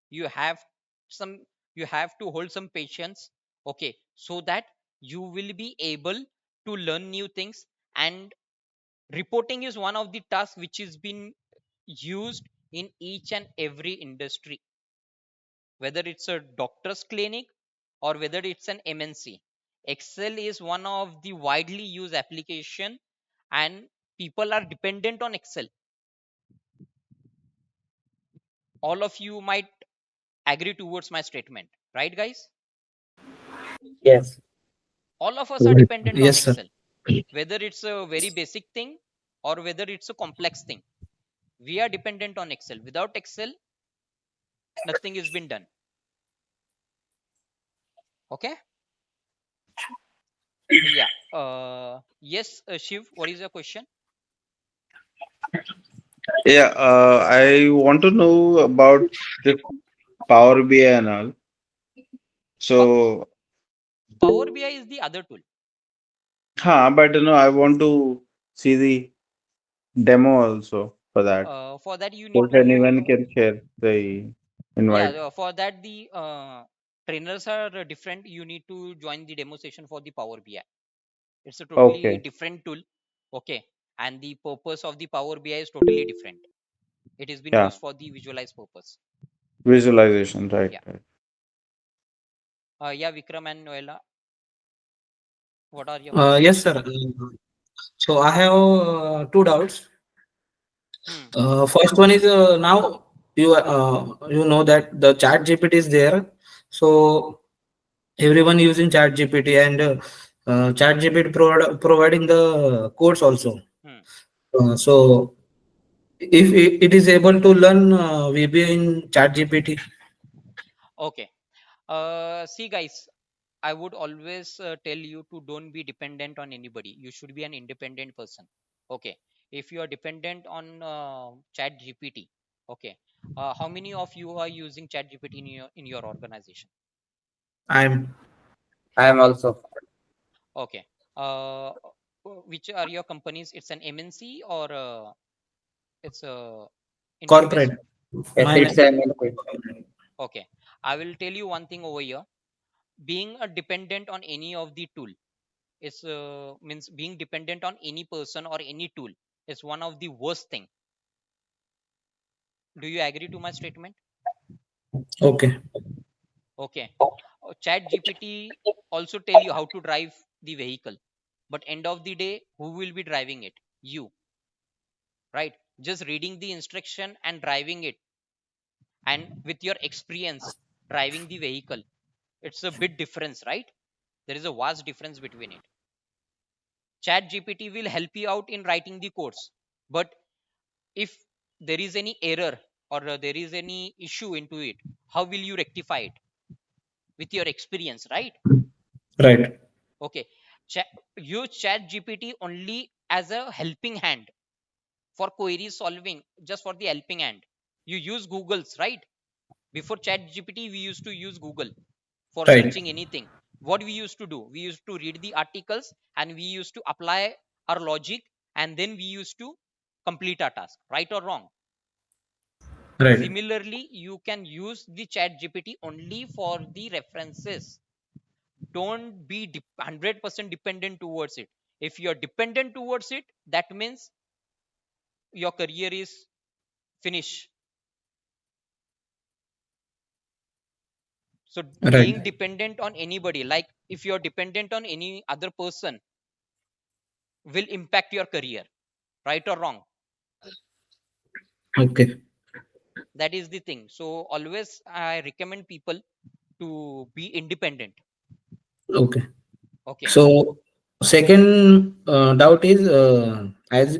you have some, you have to hold some patience, okay, so that you will be able to learn new things. And reporting is one of the tasks which is been used in each and every industry, whether it's a doctor's clinic or whether it's an MNC. Excel is one of the widely used application, and people are dependent on Excel. All of you might agree towards my statement, right guys? Yes. All of us are Right. dependent on Yes, sir. Excel, whether it's a very basic thing or whether it's a complex thing. We are dependent on Excel. Without Excel, nothing has been done. Okay. Yeah. Yes, Shiv, what is your question? Yeah, I want to know about the Power BI and all. Pa- So, Power BI is the other tool. but I want to see the demo also for that. For that you So need if to, anyone can share the yeah, invite. for that the trainers are different. You need to join the demo session for the Power BI. It's a totally Okay. different tool, okay, and the purpose of the Power BI is totally different. It has been Yeah. used for the visualize purpose. Visualization, right, Yeah. right. Yeah, Vikram and Noela, what are your Yes, questions? sir. So I have two doubts. Hmm. First one is now you know that the chat GPT is there, so everyone using chat GPT, and chat GPT providing the codes also. Hmm. So if it is able to learn VBA in chat GPT. Okay. See, guys, I would always tell you to don't be dependent on anybody. You should be an independent person. Okay. If you are dependent on Chat GPT, okay. How many of you are using Chat GPT in your organization? I'm I am also. Okay. Uh, which are your companies? It's an MNC or it's a India based? corporate. Yes, Mine it's is a Okay. I will tell you one thing over here. Being a dependent on any of the tool is means being dependent on any person or any tool is one of the worst thing. Do you agree to my statement? okay. Okay. Chat GPT also tell you how to drive the vehicle, but end of the day, who will be driving it? You, right? Just reading the instruction and driving it, and with your experience driving the vehicle, it's a bit difference, right? There is a vast difference between it. Chat GPT will help you out in writing the codes, but if there is any error or there is any issue into it, how will you rectify it? With your experience, right? Right. Okay. Use Chat GPT only as a helping hand for query solving, just for the helping hand. You use Google's, right? Before Chat GPT, we used to use Google for Right. searching anything. What we used to do, we used to read the articles and we used to apply our logic, and then we used to complete our task, right or wrong? Right. Similarly, you can use the Chat GPT only for the references. Don't be 100% dependent towards it. If you're dependent towards it, that means your career is finished. So Right. being dependent on anybody, like if you're dependent on any other person, will impact your career, right or wrong? Okay. That is the thing. So always I recommend people to be independent. Okay. Okay. So second doubt is as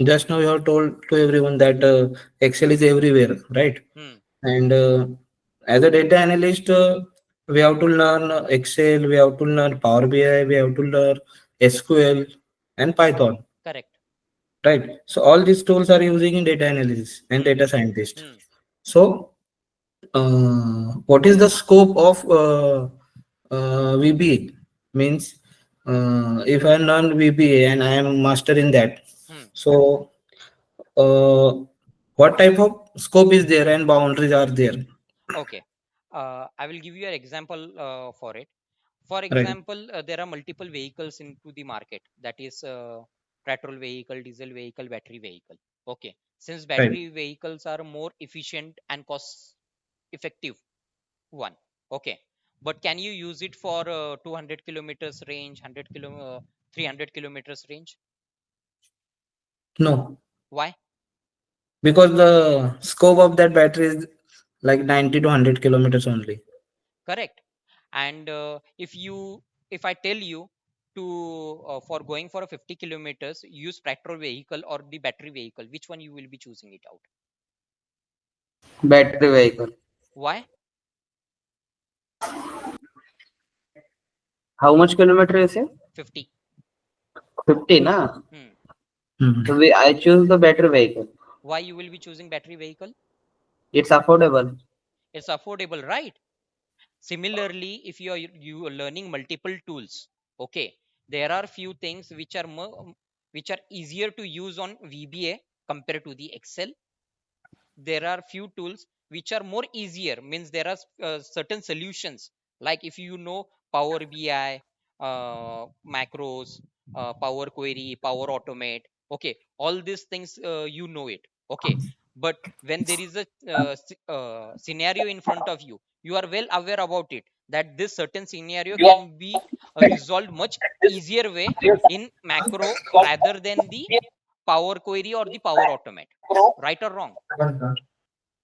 just now you have told to everyone that Excel is everywhere, right? Hmm. And as a data analyst, we have to learn Excel, we have to learn Power BI, we have to learn SQL and Python, Correct. right? So all these tools are using in data analysis and Hmm. data scientist. Hmm. So what is the scope of VBA? Means if I learn VBA and I am master in that, Hmm. so uh, what type of scope is there and boundaries are there? Okay. I will give you an example for it. For Right. example, there are multiple vehicles into the market. That is petrol vehicle, diesel vehicle, battery vehicle. Okay. Since Right. battery vehicles are more efficient and cost effective one. Okay. But can you use it for 200 kilometers range, 300 kilometers range? No, Why? because the scope of that battery is like 90 to 100 kilometers only. Correct. And if I tell you to for going for a 50 kilometers, use petrol vehicle or the battery vehicle, which one you will be choosing it out? battery vehicle. Why? How much kilometer you say? 50. 50, na? Hmm. Mhm. So I choose the battery vehicle. Why you will be choosing battery vehicle? It's affordable. It's affordable, right? Similarly, if you are learning multiple tools, okay, there are few things which are easier to use on VBA compared to the Excel. There are few tools which are more easier, means there are certain solutions, like if you know Power BI, macros, Power Query, Power Automate. Okay, all these things you know it. Okay, but when there is a scenario in front of you, you are well aware about it, that this certain scenario can be resolved much easier way in macro rather than the power query or the power automate, right or wrong?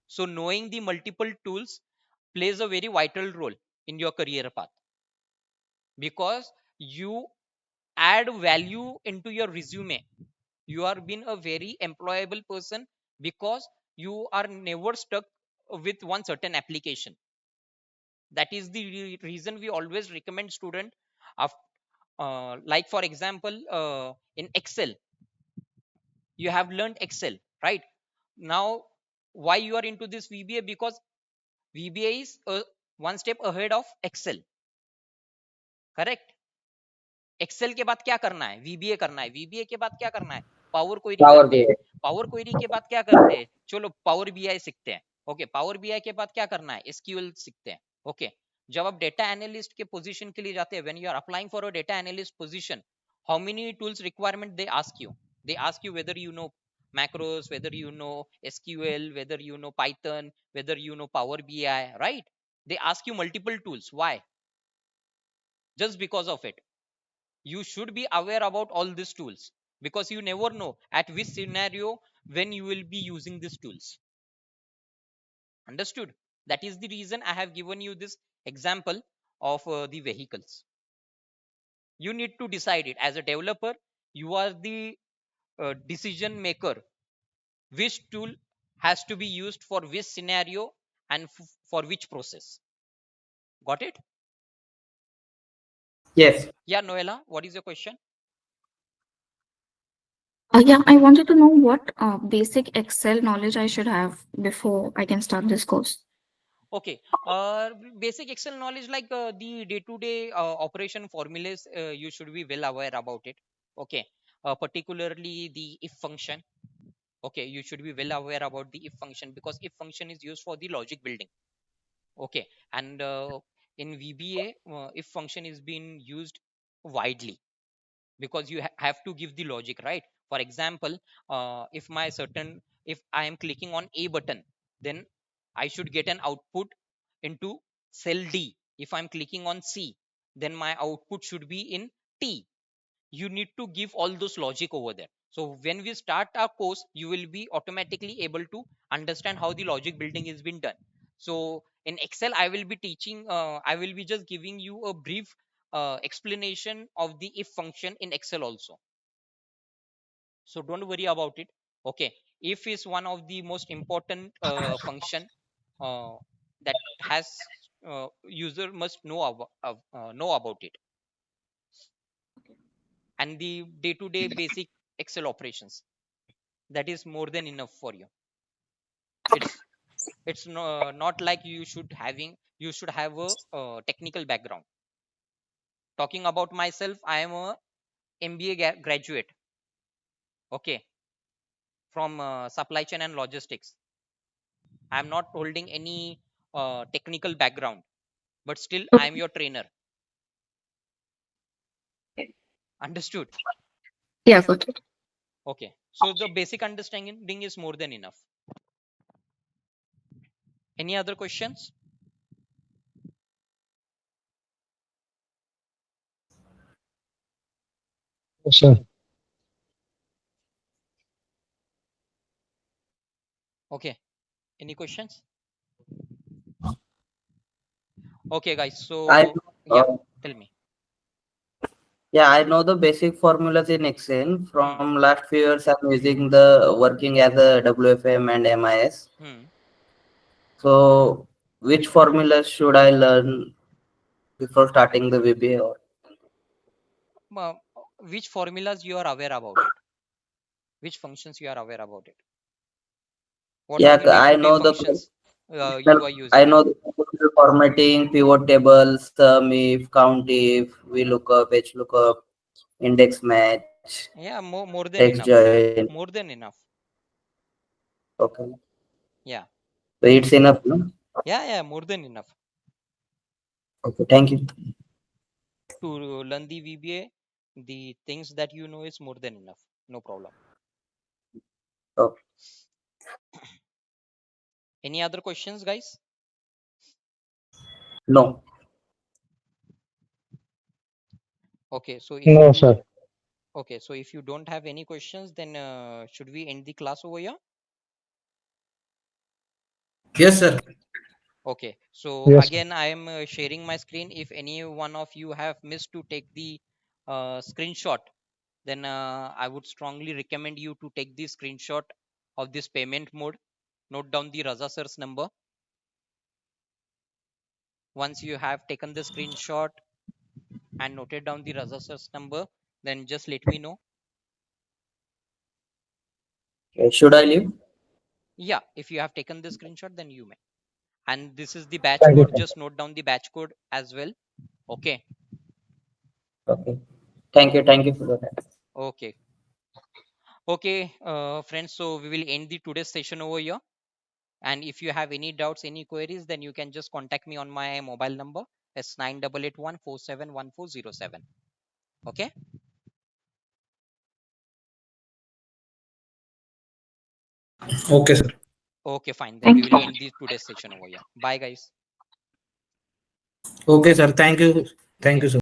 So knowing the multiple tools plays a very vital role in your career path, because you add value into your resume. You are being a very employable person because you are never stuck with one certain application. That is the reason we always recommend student of, like for example, in Excel, you have learned Excel, right? Now why you are into this VBA? Because VBA is one step ahead of Excel, correct? Excel के बाद क्या करना है? VBA करना है। VBA के बाद क्या करना है? पावर क्वेरी Power करने हैं। BI. पावर क्वेरी के बाद क्या करते हैं? चलो पावर बीआई सीखते हैं। ओके, पावर बीआई के बाद क्या करना है? एसक्यूएल सीखते हैं। ओके, जब आप डेटा एनालिस्ट के पोजीशन के लिए जाते हैं, when you are applying for a data analyst position, how many tools requirement they ask you? They ask you whether you know macros, whether you know SQL, whether you know Python, whether you know Power BI, right? They ask you multiple tools. Why? Just because of it. You should be aware about all these tools, because you never know at which scenario when you will be using these tools. Understood? That is the reason I have given you this example of the vehicles. You need to decide it as a developer. You are the decision maker, which tool has to be used for which scenario and for which process. Got it? Yes. Yeah, Noella, what is your question? Yeah, I wanted to know what basic Excel knowledge I should have before I can start this course. Okay, basic Excel knowledge, like the day-to-day operation formulas, you should be well aware about it. Okay, particularly the if function. Okay, you should be well aware about the if function, because if function is used for the logic building. Okay, and in VBA, if function is being used widely, because you have to give the logic, right? For example, if I am clicking on A button, then I should get an output into cell D. If I'm clicking on C, then my output should be in T. You need to give all those logic over there. So when we start our course, you will be automatically able to understand how the logic building is being done. So in Excel, I will be teaching, I will be just giving you a brief explanation of the if function in Excel also. So don't worry about it. Okay, if is one of the most important function uh, that has user must know about it, and the day-to-day basic Excel operations, that is more than enough for you. It's no, not like you should have a technical background. Talking about myself, I am a MBA graduate, okay, from supply chain and logistics. I am not holding any technical background, but still I am your trainer. Understood? Yeah, got it. Okay, so the basic understanding is more than enough. Any other questions? Yes, sir. Okay, any questions? Okay guys, I so yeah, uh, tell me. yeah, I know the basic formulas in Excel. Hmm. From last few years, I'm using the working as a WFM and MIS. Hmm. So, which formulas should I learn before starting the VBA? Or uh, which formulas you are aware about it? Which functions you are aware about it? What are yeah, the I day-to-day know the functions you well, are I using? know the formatting, pivot tables, sum if, count if, VLOOKUP, HLOOKUP, index match, Yeah, more than text enough. join. More than enough. Okay, Yeah. so it's enough, no? Yeah, more than enough. Okay, thank you. To learn the VBA, the things that you know is more than enough. No problem. Oh, Any other questions, guys? no. Okay, so if No, you sir. okay, so if you don't have any questions, then should we end the class over here? Yes, sir. Okay, so Yes, sir. again, I am sharing my screen. If any one of you have missed to take the screenshot, then I would strongly recommend you to take the screenshot of this payment mode. Note down the Raza sir's number. Once you have taken the screenshot and noted down the Raza sir's number, then just let me know. Should I leave? Yeah, if you have taken the screenshot, then you may. And this is the batch Thank you, code. sir. Just note down the batch code as well. Okay. Okay. Thank you. Thank you for that. Okay. Okay, friends. So we will end the today's session over here. And if you have any doubts, any queries, then you can just contact me on my mobile number. It's 9881471407. Okay. Okay, sir. Okay, fine. Then we will end the today's session over here. Bye, guys. Okay, sir. Thank you. Thank Yeah. you so